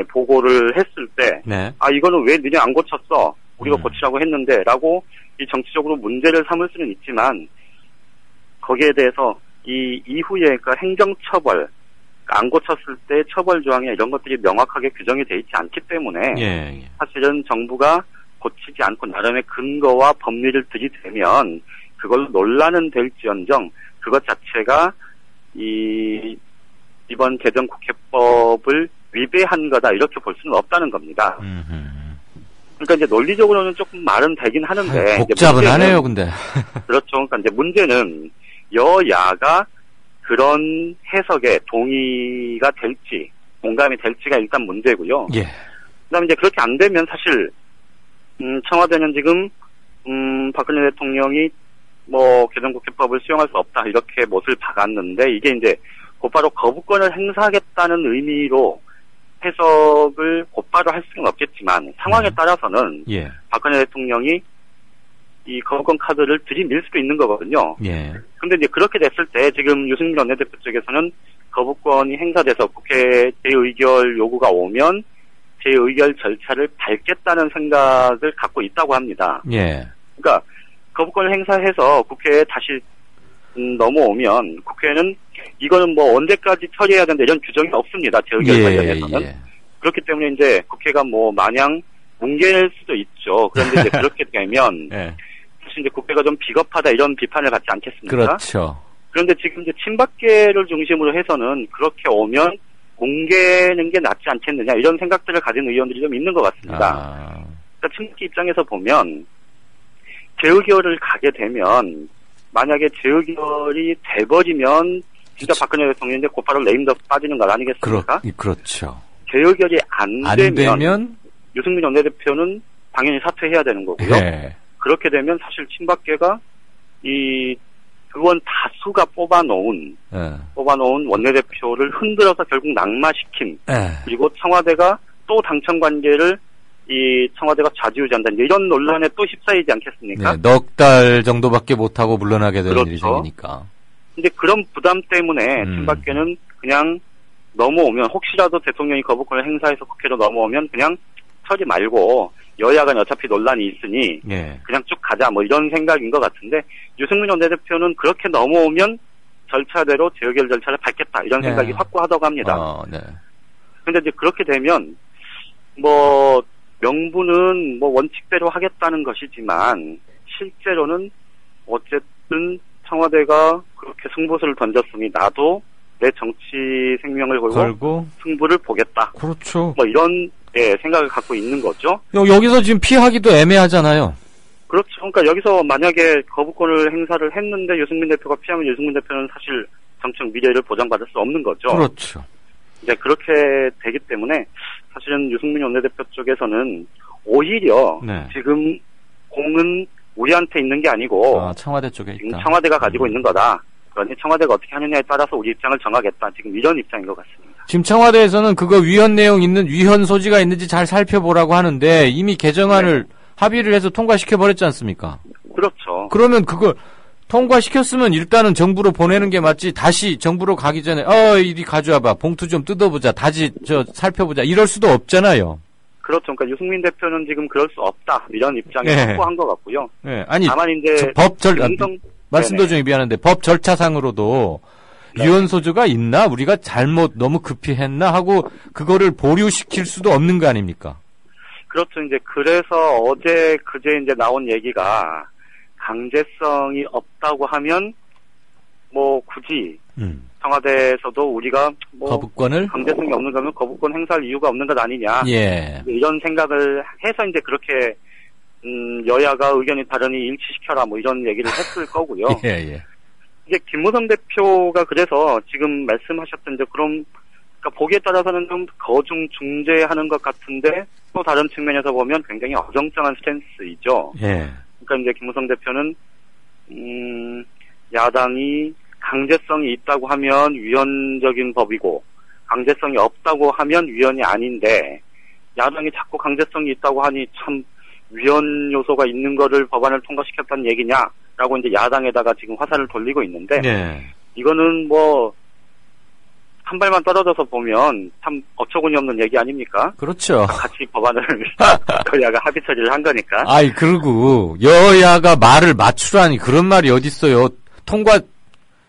보고를 했을 때 이거는 왜 너네 안 고쳤어? 우리가 고치라고 했는데라고 이 정치적으로 문제를 삼을 수는 있지만 거기에 대해서 이 이후에 그러니까 행정처벌 안 고쳤을 때 처벌 조항이나 이런 것들이 명확하게 규정이 돼 있지 않기 때문에 사실은 정부가 고치지 않고 나름의 근거와 법리를 들이대면 그걸로 논란은 될지언정 그것 자체가 이번 개정 국회법을 위배한 거다 이렇게 볼 수는 없다는 겁니다. 그러니까 이제 논리적으로는 조금 말은 되긴 하는데 복잡은 하네요, 근데. 그렇죠. 그러니까 이제 문제는 여야가 그런 해석에 동의가 될지 공감이 될지가 일단 문제고요. 예. 그다음에 이제 그렇게 안 되면 사실 청와대는 지금 박근혜 대통령이 뭐 개정국회법을 수용할 수 없다 이렇게 못을 박았는데 이게 이제 곧바로 거부권을 행사하겠다는 의미로 해석을 곧바로 할 수는 없겠지만 상황에 따라서는 박근혜 대통령이 이 거부권 카드를 들이밀 수도 있는 거거든요. 예. 근데 이제 그렇게 됐을 때 지금 유승민 원내대표 쪽에서는 거부권이 행사돼서 국회 재의결 요구가 오면 재의결 절차를 밟겠다는 생각을 갖고 있다고 합니다. 예. 그러니까 거부권을 행사해서 국회에 다시 넘어오면 국회는 이거는 뭐 언제까지 처리해야 된다 이런 규정이 없습니다. 재의결 관련해서는. 예. 그렇기 때문에 이제 국회가 뭐 마냥 뭉갤 수도 있죠. 그런데 이제 그렇게 되면 예. 사실 이제 국회가 좀 비겁하다 이런 비판을 받지 않겠습니까? 그렇죠. 그런데 지금 이제 친박계를 중심으로 해서는 그렇게 오면 뭉개는 게 낫지 않겠느냐 이런 생각들을 가진 의원들이 좀 있는 것 같습니다. 그러니까 친박계 입장에서 보면 재의결을 가게 되면 만약에 재의결이 돼버리면 진짜 박근혜 대통령이 이제 곧바로 레임덕 빠지는 것 아니겠습니까? 그렇죠. 재의결이 안 되면 유승민 원내대표는 당연히 사퇴해야 되는 거고요. 네. 그렇게 되면 사실 친박계가 이 의원 다수가 뽑아놓은 원내대표를 흔들어서 결국 낙마시킨 그리고 청와대가 또 당청 관계를 이 청와대가 좌지우지한다 이런 논란에 또 휩싸이지 않겠습니까? 네, 넉 달 정도밖에 못하고 물러나게 되는 그렇죠. 일이 생기니까. 근데 그런 부담 때문에 친박계는 그냥 넘어오면 혹시라도 대통령이 거부권을 행사해서 국회로 넘어오면 그냥 처리 말고 여야간 어차피 논란이 있으니 그냥 쭉 가자 뭐 이런 생각인 것 같은데 유승민 원내대표는 그렇게 넘어오면 절차대로 재의결 절차를 밟겠다 이런 생각이 확고하다고 합니다. 그런데 이제 그렇게 되면 뭐 명분은 뭐 원칙대로 하겠다는 것이지만 실제로는 어쨌든 청와대가 그렇게 승부수를 던졌으니 나도 내 정치 생명을 걸고 승부를 보겠다. 그렇죠. 뭐 이런 생각을 갖고 있는 거죠. 여기서 지금 피하기도 애매하잖아요. 그렇죠. 그러니까 여기서 만약에 거부권을 행사를 했는데 유승민 대표가 피하면 유승민 대표는 사실 정책 미래를 보장받을 수 없는 거죠. 그렇죠. 이제 그렇게 되기 때문에 사실은 유승민 원내대표 쪽에서는 오히려 지금 공은 우리한테 있는 게 아니고 청와대 쪽에 있다. 지금 청와대가 가지고 있는 거다. 그러니 청와대가 어떻게 하느냐에 따라서 우리 입장을 정하겠다. 지금 이런 입장인 것 같습니다. 지금 청와대에서는 그거 위헌 내용 있는 위헌 소지가 있는지 잘 살펴보라고 하는데 이미 개정안을 합의를 해서 통과시켜 버렸지 않습니까? 그렇죠. 그러면 그걸 통과시켰으면 일단은 정부로 보내는 게 맞지. 다시 정부로 가기 전에 이리 가져와봐. 봉투 좀 뜯어보자. 다시 살펴보자. 이럴 수도 없잖아요. 그렇죠. 그러니까 유승민 대표는 지금 그럴 수 없다. 이런 입장이 확고한 것 같고요. 아니 다만 이제 말씀 도중에 미안한데 법 절차상으로도 위헌 소지가 있나? 우리가 잘못 너무 급히 했나? 하고 그거를 보류시킬 수도 없는 거 아닙니까? 그렇죠. 이제 그래서 어제 그제 이제 나온 얘기가 강제성이 없다고 하면 뭐 굳이 청와대에서도 우리가 뭐 거부권을 강제성이 없는 거면 거부권 행사할 이유가 없는 것 아니냐 이런 생각을 해서 이제 그렇게 여야가 의견이 다르니 일치시켜라 뭐 이런 얘기를 했을 거고요. 이제 김무성 대표가 그래서 지금 말씀하셨던 이제 그럼 그러니까 보기에 따라서는 좀 거중 중재하는 것 같은데 또 다른 측면에서 보면 굉장히 어정쩡한 스탠스이죠. 그러니까 이제 김무성 대표는 야당이 강제성이 있다고 하면 위헌적인 법이고 강제성이 없다고 하면 위헌이 아닌데 야당이 자꾸 강제성이 있다고 하니 참 위헌 요소가 있는 거를 법안을 통과시켰다는 얘기냐라고 이제 야당에다가 지금 화살을 돌리고 있는데 이거는 뭐 한 발만 떨어져서 보면 참 어처구니 없는 얘기 아닙니까? 그렇죠. 같이 법안을 여야가 합의 처리를 한 거니까. 그리고 여야가 말을 맞추라니 그런 말이 어딨어요.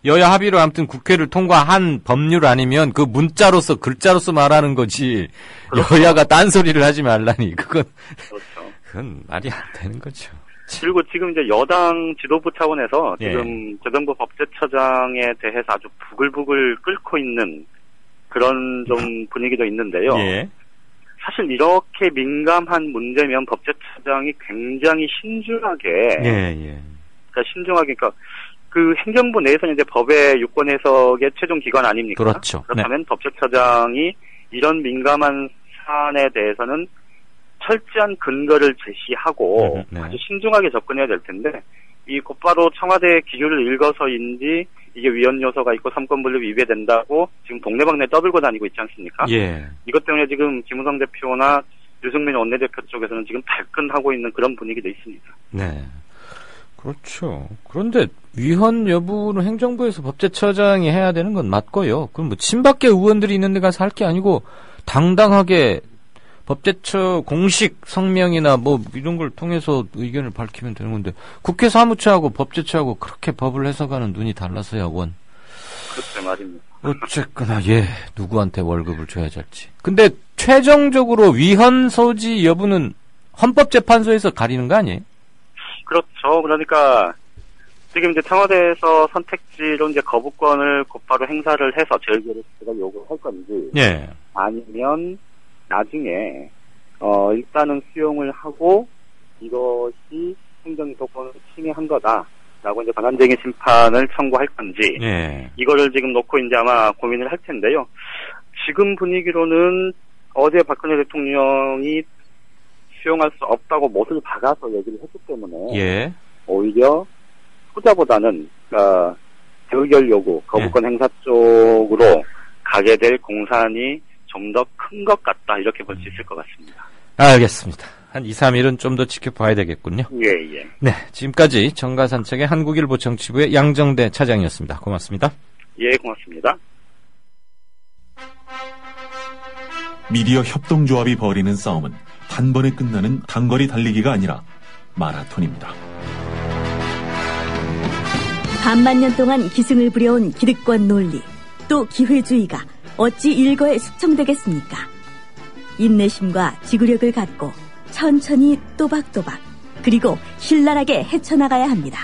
여야 합의로 아무튼 국회를 통과한 법률 아니면 그 문자로서 글자로서 말하는 거지. 그렇죠. 여야가 딴소리를 하지 말라니 그건 말이 안 되는 거죠. 그리고 지금 이제 여당 지도부 차원에서 지금 재정부 법제처장에 대해서 아주 부글부글 끓고 있는 그런 좀 분위기도 있는데요. 사실 이렇게 민감한 문제면 법제처장이 굉장히 신중하게, 그러니까 신중하게, 그러니까 그 행정부 내에서는 이제 법의 유권 해석의 최종 기관 아닙니까? 그렇죠. 그렇다면 법제처장이 이런 민감한 사안에 대해서는 철저한 근거를 제시하고 아주 신중하게 접근해야 될 텐데 이 곧바로 청와대의 기류를 읽어서인지 이게 위헌 요소가 있고 삼권분립 위배된다고 지금 동네방네 떠들고 다니고 있지 않습니까? 이것 때문에 지금 김무성 대표나 유승민 원내대표 쪽에서는 지금 발끈하고 있는 그런 분위기도 있습니다. 그렇죠. 그런데 위헌 여부는 행정부에서 법제처장이 해야 되는 건 맞고요. 그럼 뭐 친박계 의원들이 있는 데 가서 할 게 아니고 당당하게 법제처 공식 성명이나 뭐 이런 걸 통해서 의견을 밝히면 되는 건데 국회 사무처하고 법제처하고 그렇게 법을 해석하는 눈이 달라서야 원. 그렇죠, 말입니다. 어쨌거나 누구한테 월급을 줘야지 할지. 근데 최종적으로 위헌 소지 여부는 헌법재판소에서 가리는 거 아니에요? 그렇죠. 그러니까 지금 이제 청와대에서 선택지로 이제 거부권을 곧바로 행사를 해서 제일교섭처가 요구를 할 건지, 예. 아니면 나중에 일단은 수용을 하고 이것이 행정도권을 침해한 거다라고 이제 권한쟁의 심판을 청구할 건지, 예. 이거를 지금 놓고 이제 아마 고민을 할 텐데요. 지금 분위기로는 어제 박근혜 대통령이 수용할 수 없다고 못을 박아서 얘기를 했기 때문에 예. 오히려 후자보다는 재의결 요구, 거부권 행사 쪽으로 가게 될 공산이 좀 더 큰 것 같다 이렇게 볼 수 있을 것 같습니다. 알겠습니다. 한 2, 3일은 좀 더 지켜봐야 되겠군요. 예. 네, 지금까지 정가산책의 한국일보 정치부의 양정대 차장이었습니다. 고맙습니다. 예, 고맙습니다. 미디어 협동조합이 벌이는 싸움은 단번에 끝나는 단거리 달리기가 아니라 마라톤입니다. 반만 년 동안 기승을 부려온 기득권 논리, 또 기회주의가 어찌 일거에 숙청되겠습니까? 인내심과 지구력을 갖고 천천히 또박또박 그리고 신랄하게 헤쳐나가야 합니다.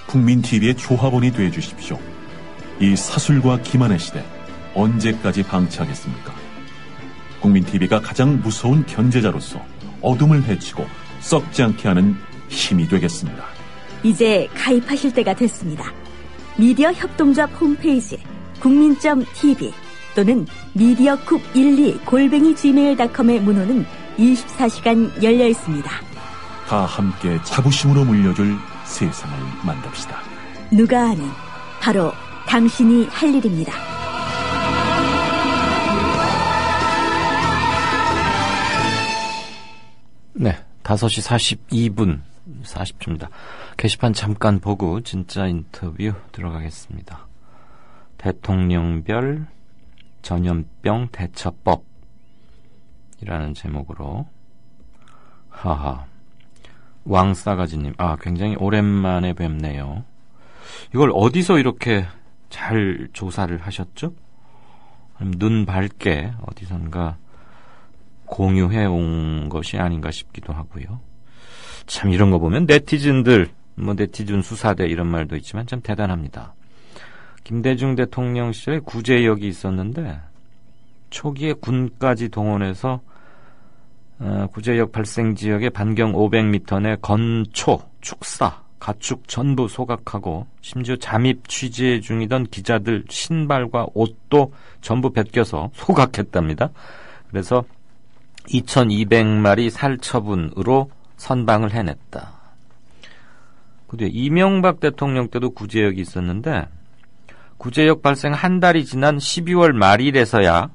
국민TV의 조합원이 되어주십시오. 이 사술과 기만의 시대 언제까지 방치하겠습니까? 국민TV가 가장 무서운 견제자로서 어둠을 헤치고 썩지 않게 하는 힘이 되겠습니다. 이제 가입하실 때가 됐습니다. 미디어 협동조합 홈페이지 국민.tv 또는 mediacoop12@gmail.com의 문호는 24시간 열려 있습니다. 다 함께 자부심으로 물려줄 세상을 만듭시다. 누가 아는 바로 당신이 할 일입니다. 네, 5시 42분 40초입니다. 게시판 잠깐 보고 진짜 인터뷰 들어가겠습니다. 대통령별 전염병 대처법이라는 제목으로 왕싸가지님, 굉장히 오랜만에 뵙네요. 이걸 어디서 이렇게 잘 조사를 하셨죠? 눈 밝게 어디선가 공유해 온 것이 아닌가 싶기도 하고요. 참 이런 거 보면 네티즌들, 네티즌 수사대 이런 말도 있지만 참 대단합니다. 김대중 대통령 시절에 구제역이 있었는데 초기에 군까지 동원해서 구제역 발생 지역의 반경 500m 내 건초, 축사, 가축 전부 소각하고 심지어 잠입 취재 중이던 기자들 신발과 옷도 전부 베껴서 소각했답니다. 그래서 2200마리 살처분으로 선방을 해냈다. 근데 이명박 대통령 때도 구제역이 있었는데 구제역 발생 한 달이 지난 12월 말일에서야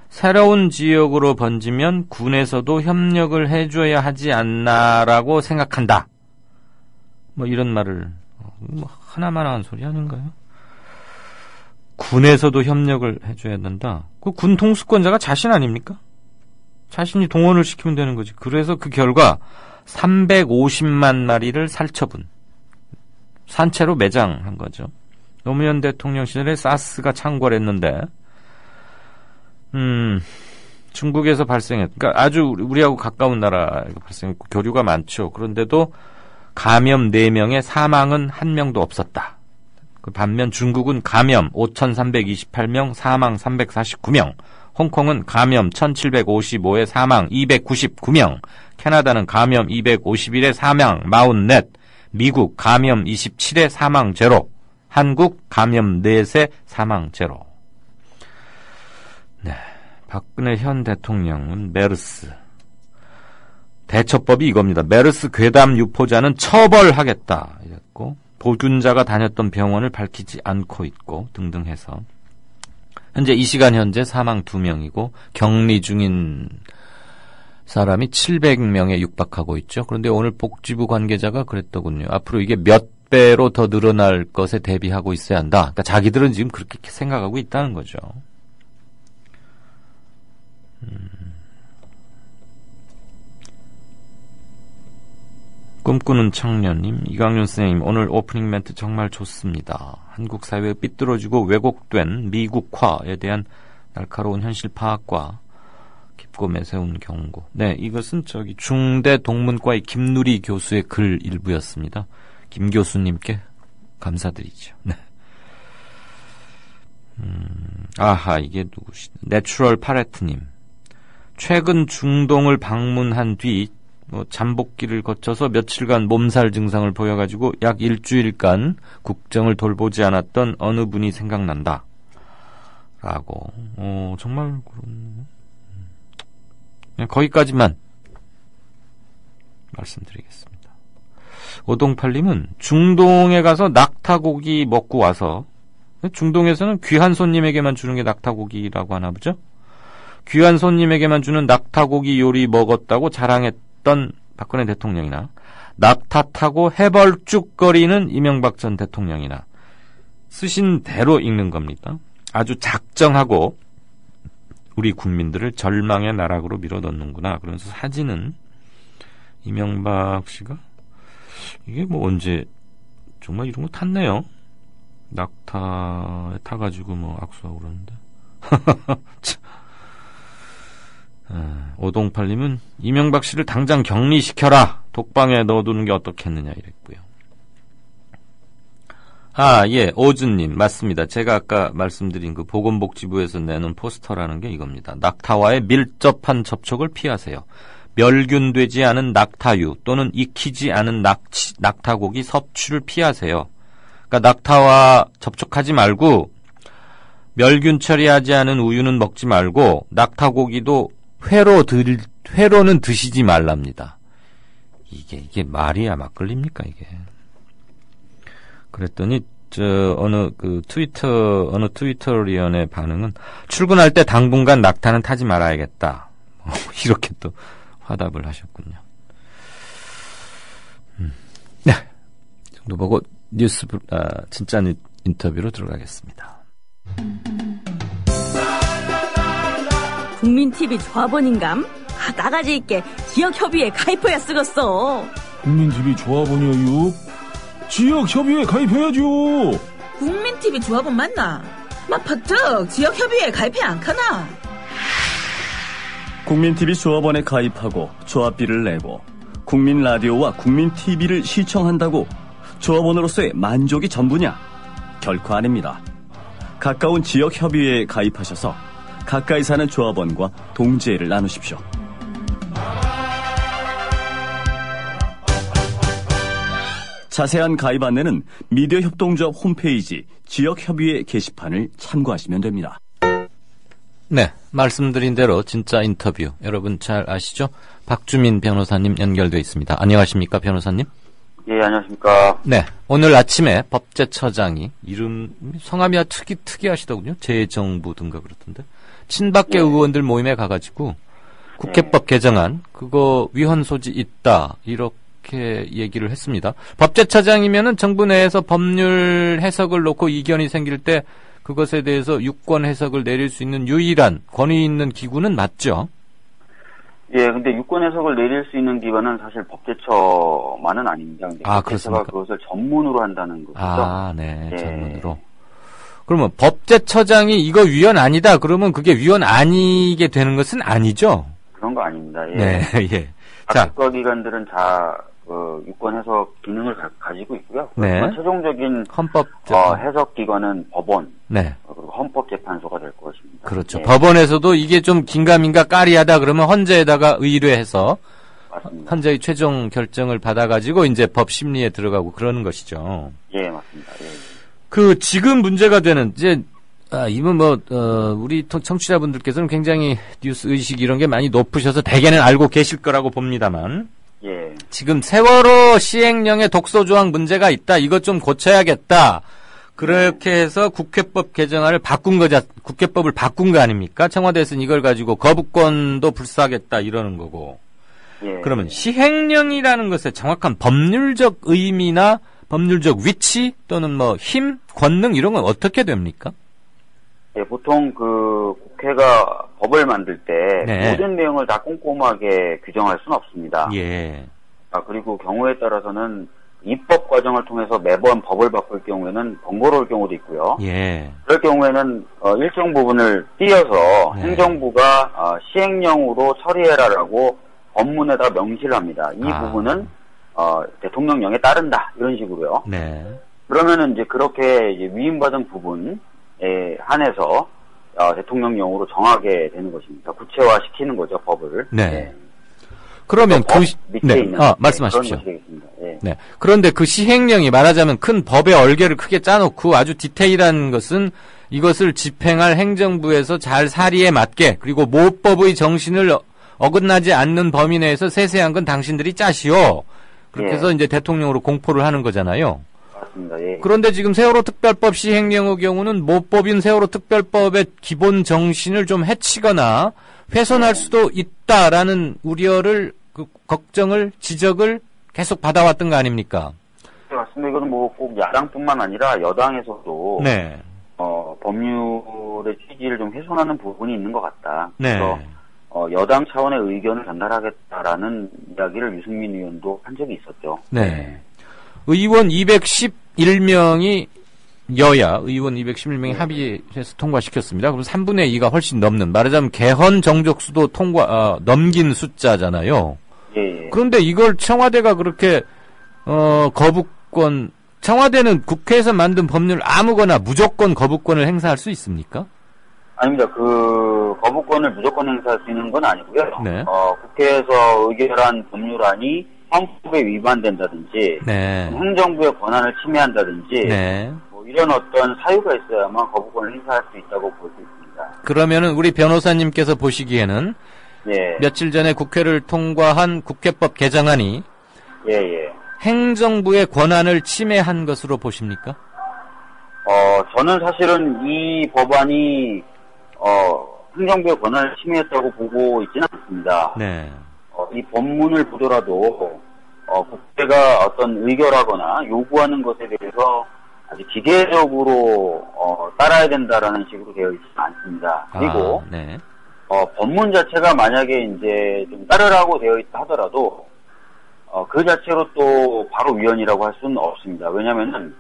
새로운 지역으로 번지면 군에서도 협력을 해줘야 하지 않나라고 생각한다. 이런 말을 하나만 한 소리 아닌가요? 군에서도 협력을 해줘야 된다. 그 군 통수권자가 자신 아닙니까? 자신이 동원을 시키면 되는 거지. 그래서 그 결과 350만 마리를 살처분, 산채로 매장한 거죠. 노무현 대통령 시절에 사스가 창궐했는데 중국에서 발생했고, 그러니까 아주 우리하고 가까운 나라에서 발생했고 교류가 많죠. 그런데도 감염 4명에 사망은 1명도 없었다. 그 반면 중국은 감염 5,328명, 사망 349명, 홍콩은 감염 1,755에 사망 299명, 캐나다는 감염 251에 사망 44, 미국 감염 27에 사망 0, 한국 감염 4세 사망 0. 네, 박근혜 현 대통령은 메르스 대처법이 이겁니다. 메르스 괴담 유포자는 처벌하겠다 이랬고, 보균자가 다녔던 병원을 밝히지 않고 있고 등등 해서 현재 이 시간 현재 사망 2명이고 격리 중인 사람이 700명에 육박하고 있죠. 그런데 오늘 복지부 관계자가 그랬더군요. 앞으로 이게 몇 배로 더 늘어날 것에 대비하고 있어야 한다. 그러니까 자기들은 지금 그렇게 생각하고 있다는 거죠. 꿈꾸는 청년님, 이강윤 선생님, 오늘 오프닝 멘트 정말 좋습니다. 한국 사회에 삐뚤어지고 왜곡된 미국화에 대한 날카로운 현실 파악과 깊고 매서운 경고. 네, 이것은 중대 동문과의 김누리 교수의 글 일부였습니다. 김 교수님께 감사드리죠. 네. 아하, 이게 누구시다. 내추럴 파레트님. 최근 중동을 방문한 뒤 잠복기를 거쳐서 며칠간 몸살 증상을 보여가지고 약 일주일간 국정을 돌보지 않았던 어느 분이 생각난다. 라고. 정말 그냥 거기까지만 말씀드리겠습니다. 오동팔님은 중동에 가서 낙타고기 먹고 와서, 중동에서는 귀한 손님에게만 주는 게 낙타고기라고 하나 보죠? 귀한 손님에게만 주는 낙타고기 요리 먹었다고 자랑했던 박근혜 대통령이나 낙타 타고 해벌쭉거리는 이명박 전 대통령이나 쓰신 대로 읽는 겁니다. 아주 작정하고 우리 국민들을 절망의 나락으로 밀어넣는구나. 그러면서 사진은 이명박 씨가 이게 뭐 언제 정말 이런 거 탔네요. 낙타에 타가지고 뭐 악수하고 그러는데. 오동팔님은 이명박 씨를 당장 격리시켜라. 독방에 넣어두는 게 어떻겠느냐 이랬고요. 예, 오준님 맞습니다. 제가 아까 말씀드린 그 보건복지부에서 내놓은 포스터라는 게 이겁니다. 낙타와의 밀접한 접촉을 피하세요. 멸균되지 않은 낙타유 또는 익히지 않은 낙타고기 섭취를 피하세요. 그러니까 낙타와 접촉하지 말고 멸균 처리하지 않은 우유는 먹지 말고 낙타고기도 회로는 드시지 말랍니다. 이게 말이야 막걸리입니까 이게? 그랬더니 어느 트위터리언의 반응은 출근할 때 당분간 낙타는 타지 말아야겠다. 이렇게 또 화답을 하셨군요. 네, 이 정도 보고 진짜 인터뷰로 들어가겠습니다. 국민TV 조합원인감? 나가지 있게 지역협의회에 가입해야 쓰겠어. 국민TV 조합원이요? 지역협의회에 가입해야죠. 국민TV 조합원 맞나? 퍼뜩 지역협의회에 가입해 안 카나? 국민TV 조합원에 가입하고 조합비를 내고 국민라디오와 국민TV를 시청한다고 조합원으로서의 만족이 전부냐? 결코 아닙니다. 가까운 지역협의회에 가입하셔서 가까이 사는 조합원과 동지애를 나누십시오. 자세한 가입 안내는 미디어협동조합 홈페이지 지역협의회 게시판을 참고하시면 됩니다. 네, 말씀드린 대로 진짜 인터뷰 여러분 잘 아시죠? 박주민 변호사님 연결되어 있습니다. 안녕하십니까 변호사님? 예, 안녕하십니까. 네, 오늘 아침에 법제처장이 성함이 특이하시더군요. 재정부든가 그렇던데 친박계 의원들 모임에 가가지고 국회법 개정안 그거 위헌 소지 있다 이렇게 얘기를 했습니다. 법제처장이면은 정부 내에서 법률 해석을 놓고 이견이 생길 때 그것에 대해서 유권 해석을 내릴 수 있는 유일한 권위 있는 기구는 맞죠? 예, 근데 유권 해석을 내릴 수 있는 기관은 사실 법제처만은 아닙니다. 근데 법제처가 그것을 전문으로 한다는 거죠. 네, 예. 전문으로. 그러면 법제처장이 이거 위헌 아니다. 그러면 그게 위헌 아니게 되는 것은 아니죠? 그런 거 아닙니다. 예. 네, 예. 자, 국가기관들은 다 유권 해석 기능을 가지고 있고요. 네. 최종적인 헌법 해석 기관은 법원, 네. 그리고 헌법재판소가 될 것입니다. 그렇죠. 예. 법원에서도 이게 좀 긴가민가 까리하다 그러면 헌재에다가 의뢰해서 맞습니다. 헌재의 최종 결정을 받아가지고 이제 법 심리에 들어가고 그러는 것이죠. 예, 맞습니다. 예. 지금 문제가 되는 이제 이분 우리 청취자분들께서는 굉장히 뉴스 의식 이런 게 많이 높으셔서 대개는 알고 계실 거라고 봅니다만. 예. 지금 세월호 시행령의 독소조항 문제가 있다. 이것 좀 고쳐야겠다. 그렇게 해서 국회법 개정안을 국회법을 바꾼 거 아닙니까? 청와대에서는 이걸 가지고 거부권도 불사하겠다 이러는 거고. 예. 그러면 시행령이라는 것의 정확한 법률적 의미나 법률적 위치 또는 뭐 힘, 권능 이런 건 어떻게 됩니까? 예, 보통 그 국회가 법을 만들 때 네. 모든 내용을 다 꼼꼼하게 규정할 수는 없습니다. 예. 그리고 경우에 따라서는 입법 과정을 통해서 매번 법을 바꿀 경우에는 번거로울 경우도 있고요. 예. 그럴 경우에는 일정 부분을 띄어서 네. 행정부가 시행령으로 처리해라라고 법문에다 명시를 합니다. 이 부분은 대통령령에 따른다 이런 식으로요. 네. 그러면은 이제 그렇게 이제 위임받은 부분에 한해서 대통령령으로 정하게 되는 것입니다. 구체화시키는 거죠 법을. 네. 네. 그러면 밑에 있는 말씀하십시오. 그런 것이 되겠습니다. 예. 네. 그런데 그 시행령이 말하자면 큰 법의 얼개를 크게 짜놓고 아주 디테일한 것은 이것을 집행할 행정부에서 잘 사리에 맞게 그리고 모법의 정신을 어긋나지 않는 범위 내에서 세세한 건 당신들이 짜시오. 그렇게 해서 이제 대통령으로 공포를 하는 거잖아요. 맞습니다. 예. 그런데 지금 세월호 특별법 시행령의 경우는 모법인 세월호 특별법의 기본 정신을 좀 해치거나 훼손할 수도 있다라는 우려를 걱정을 지적을 계속 받아왔던 거 아닙니까? 네, 맞습니다. 이거는 뭐 꼭 야당뿐만 아니라 여당에서도 네. 법률의 취지를 좀 훼손하는 부분이 있는 것 같다. 네. 그래서 여당 차원의 의견을 전달하겠다라는 이야기를 유승민 의원도 한 적이 있었죠. 네. 의원 211명이 여야 의원 211명이 합의해서 통과시켰습니다. 그럼 3분의 2가 훨씬 넘는 말하자면 개헌 정족수도 넘긴 숫자잖아요. 예. 그런데 이걸 청와대가 그렇게 거부권 청와대는 국회에서 만든 법률 아무거나 무조건 거부권을 행사할 수 있습니까? 아닙니다. 그 거부권을 무조건 행사할 수 있는 건 아니고요. 네. 국회에서 의결한 법률안이 헌법에 위반된다든지 네. 행정부의 권한을 침해한다든지 네. 뭐 이런 어떤 사유가 있어야만 거부권을 행사할 수 있다고 볼 수 있습니다. 그러면은 우리 변호사님께서 보시기에는 예. 며칠 전에 국회를 통과한 국회법 개정안이 예. 행정부의 권한을 침해한 것으로 보십니까? 저는 사실은 이 법안이 행정부의 권한을 침해했다고 보고 있지는 않습니다. 네. 이 법문을 보더라도 국회가 어떤 의결하거나 요구하는 것에 대해서 아주 기계적으로 따라야 된다라는 식으로 되어 있지는 않습니다. 그리고 네. 법문 자체가 만약에 이제 좀 따르라고 되어 있다 하더라도 그 자체로 또 바로 위헌이라고 할 수는 없습니다. 왜냐하면은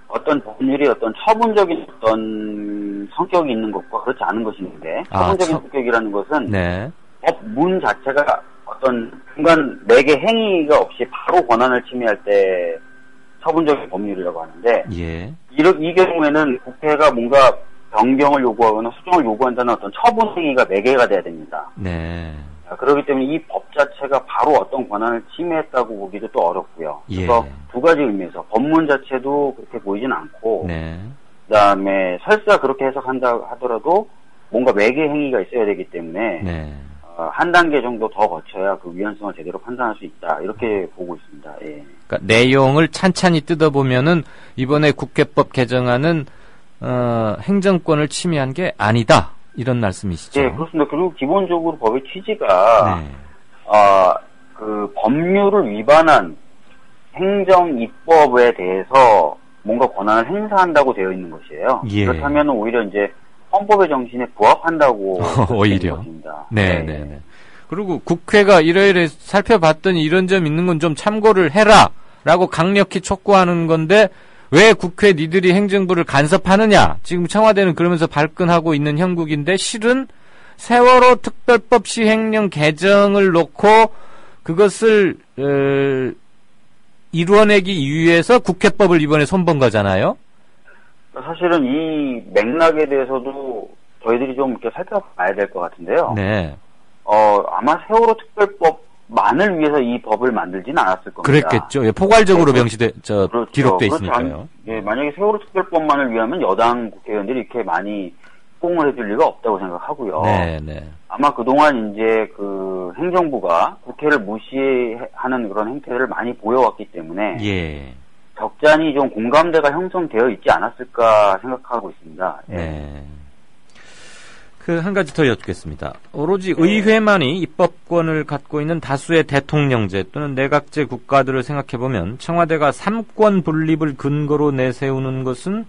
어떤 법률이 어떤 처분적인 어떤 성격이 있는 것과 그렇지 않은 것이 있는데 처분적인 성격이라는 것은 네. 법문 자체가 어떤 순간 내게 행위가 없이 바로 권한을 침해할 때 처분적인 법률이라고 하는데 예. 이 경우에는 국회가 뭔가 변경을 요구하거나 수정을 요구한다는 어떤 처분 행위가 4개가 돼야 됩니다. 네. 그렇기 때문에 이 법 자체가 바로 어떤 권한을 침해했다고 보기도 또 어렵고요. 예. 그래서 두 가지 의미에서 법문 자체도 그렇게 보이진 않고 네. 그다음에 설사 그렇게 해석한다 하더라도 뭔가 매개 행위가 있어야 되기 때문에 네. 한 단계 정도 더 거쳐야 그 위헌성을 제대로 판단할 수 있다. 이렇게 보고 있습니다. 예. 그러니까 내용을 찬찬히 뜯어보면은 이번에 국회법 개정안은 행정권을 침해한 게 아니다. 이런 말씀이시죠? 네, 그렇습니다. 그리고 기본적으로 법의 취지가 네. 그 법률을 위반한 행정 입법에 대해서 뭔가 권한을 행사한다고 되어 있는 것이에요. 예. 그렇다면 오히려 이제 헌법의 정신에 부합한다고 오히려. 것입니다. 네. 그리고 국회가 이러이러 살펴봤더니 이런 점 있는 건 좀 참고를 해라라고 강력히 촉구하는 건데 왜 국회 니들이 행정부를 간섭하느냐? 지금 청와대는 그러면서 발끈하고 있는 형국인데 실은 세월호 특별법 시행령 개정을 놓고 그것을 이루어내기 위해서 국회법을 이번에 손본 거잖아요. 사실은 이 맥락에 대해서도 저희들이 좀 이렇게 살펴봐야 될 것 같은데요. 네. 아마 세월호 특별법만을 위해서 이 법을 만들지는 않았을 겁니다. 그랬겠죠. 예, 포괄적으로 그렇죠. 기록돼 있으니까요. 예, 만약에 세월호 특별법만을 위하면 여당 국회의원들이 이렇게 많이 꽁을 해줄 리가 없다고 생각하고요. 네. 아마 그동안 이제 그 행정부가 국회를 무시하는 그런 행태를 많이 보여왔기 때문에 예. 적잖이 좀 공감대가 형성되어 있지 않았을까 생각하고 있습니다. 예. 네. 한 가지 더 여쭙겠습니다. 오로지 의회만이 입법권을 갖고 있는 다수의 대통령제 또는 내각제 국가들을 생각해보면 청와대가 삼권 분립을 근거로 내세우는 것은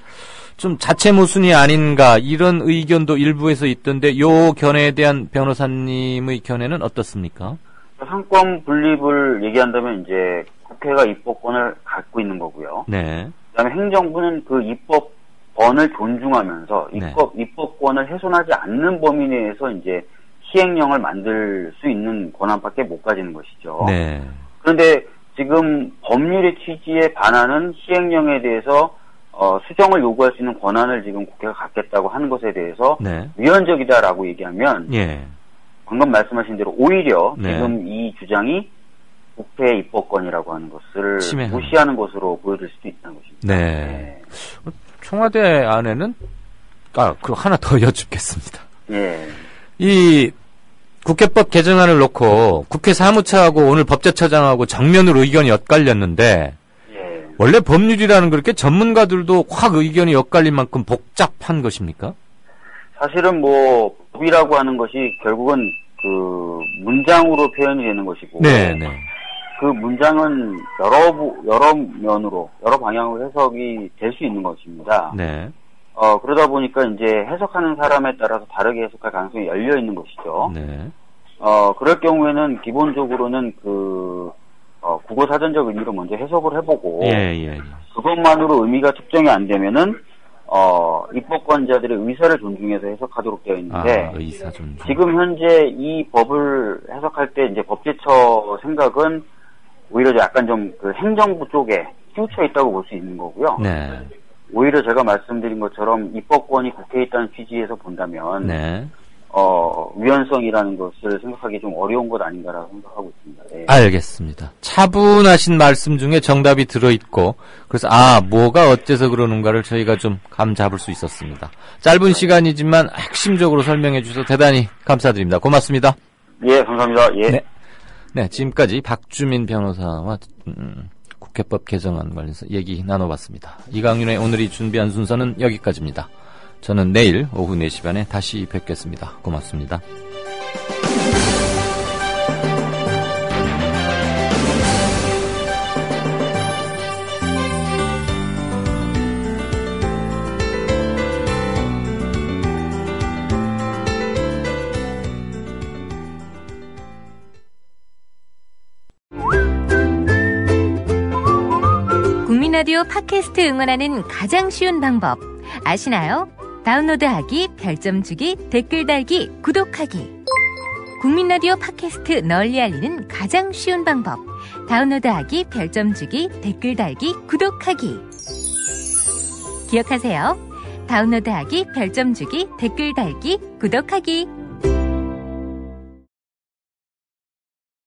좀 자체 모순이 아닌가 이런 의견도 일부에서 있던데 요 견해에 대한 변호사님의 견해는 어떻습니까? 삼권 분립을 얘기한다면 이제 국회가 입법권을 갖고 있는 거고요. 네. 그다음에 행정부는 그 입법권을 존중하면서 입법권을 훼손하지 않는 범위 내에서 이제 시행령을 만들 수 있는 권한밖에 못 가지는 것이죠. 네. 그런데 지금 법률의 취지에 반하는 시행령에 대해서 수정을 요구할 수 있는 권한을 지금 국회가 갖겠다고 하는 것에 대해서 네. 위헌적이다라고 얘기하면 예. 방금 말씀하신 대로 오히려 네. 지금 이 주장이 국회 입법권이라고 하는 것을 침해하는. 무시하는 것으로 보여질 수도 있다는 것입니다. 네. 청와대 안에는 그럼 하나 더 여쭙겠습니다. 예. 이 국회법 개정안을 놓고 국회 사무처하고 오늘 법제처장하고 정면으로 의견이 엇갈렸는데 원래 법률이라는 그렇게 전문가들도 확 의견이 엇갈린 만큼 복잡한 것입니까? 사실은 뭐 법이라고 하는 것이 결국은 그 문장으로 표현이 되는 것이고 네, 네. 그 문장은 여러 면으로 여러 방향으로 해석이 될 수 있는 것입니다. 네. 그러다 보니까 이제 해석하는 사람에 따라서 다르게 해석할 가능성이 열려 있는 것이죠. 네. 그럴 경우에는 기본적으로는 국어 사전적 의미로 먼저 해석을 해보고 예. 그것만으로 의미가 측정이 안 되면은 입법권자들의 의사를 존중해서 해석하도록 되어 있는데 의사 존중. 지금 현재 이 법을 해석할 때 이제 법제처 생각은 오히려 약간 좀 그 행정부 쪽에 치우쳐 있다고 볼 수 있는 거고요. 네. 오히려 제가 말씀드린 것처럼 입법권이 국회에 있다는 취지에서 본다면 네. 위헌성이라는 것을 생각하기 좀 어려운 것 아닌가라고 생각하고 있습니다. 네. 알겠습니다. 차분하신 말씀 중에 정답이 들어있고 그래서 뭐가 어째서 그러는가를 저희가 좀 감 잡을 수 있었습니다. 짧은 시간이지만 핵심적으로 설명해 주셔서 대단히 감사드립니다. 고맙습니다. 예, 감사합니다. 예. 네, 지금까지 박주민 변호사와 국회법 개정안 관련해서 얘기 나눠봤습니다. 이강윤의 오늘이 준비한 순서는 여기까지입니다. 저는 내일 오후 4시 반에 다시 뵙겠습니다. 고맙습니다. 국민라디오 팟캐스트 응원하는 가장 쉬운 방법 아시나요? 다운로드하기, 별점 주기, 댓글 달기, 구독하기. 국민라디오 팟캐스트 널리 알리는 가장 쉬운 방법. 다운로드하기, 별점 주기, 댓글 달기, 구독하기. 기억하세요. 다운로드하기, 별점 주기, 댓글 달기, 구독하기.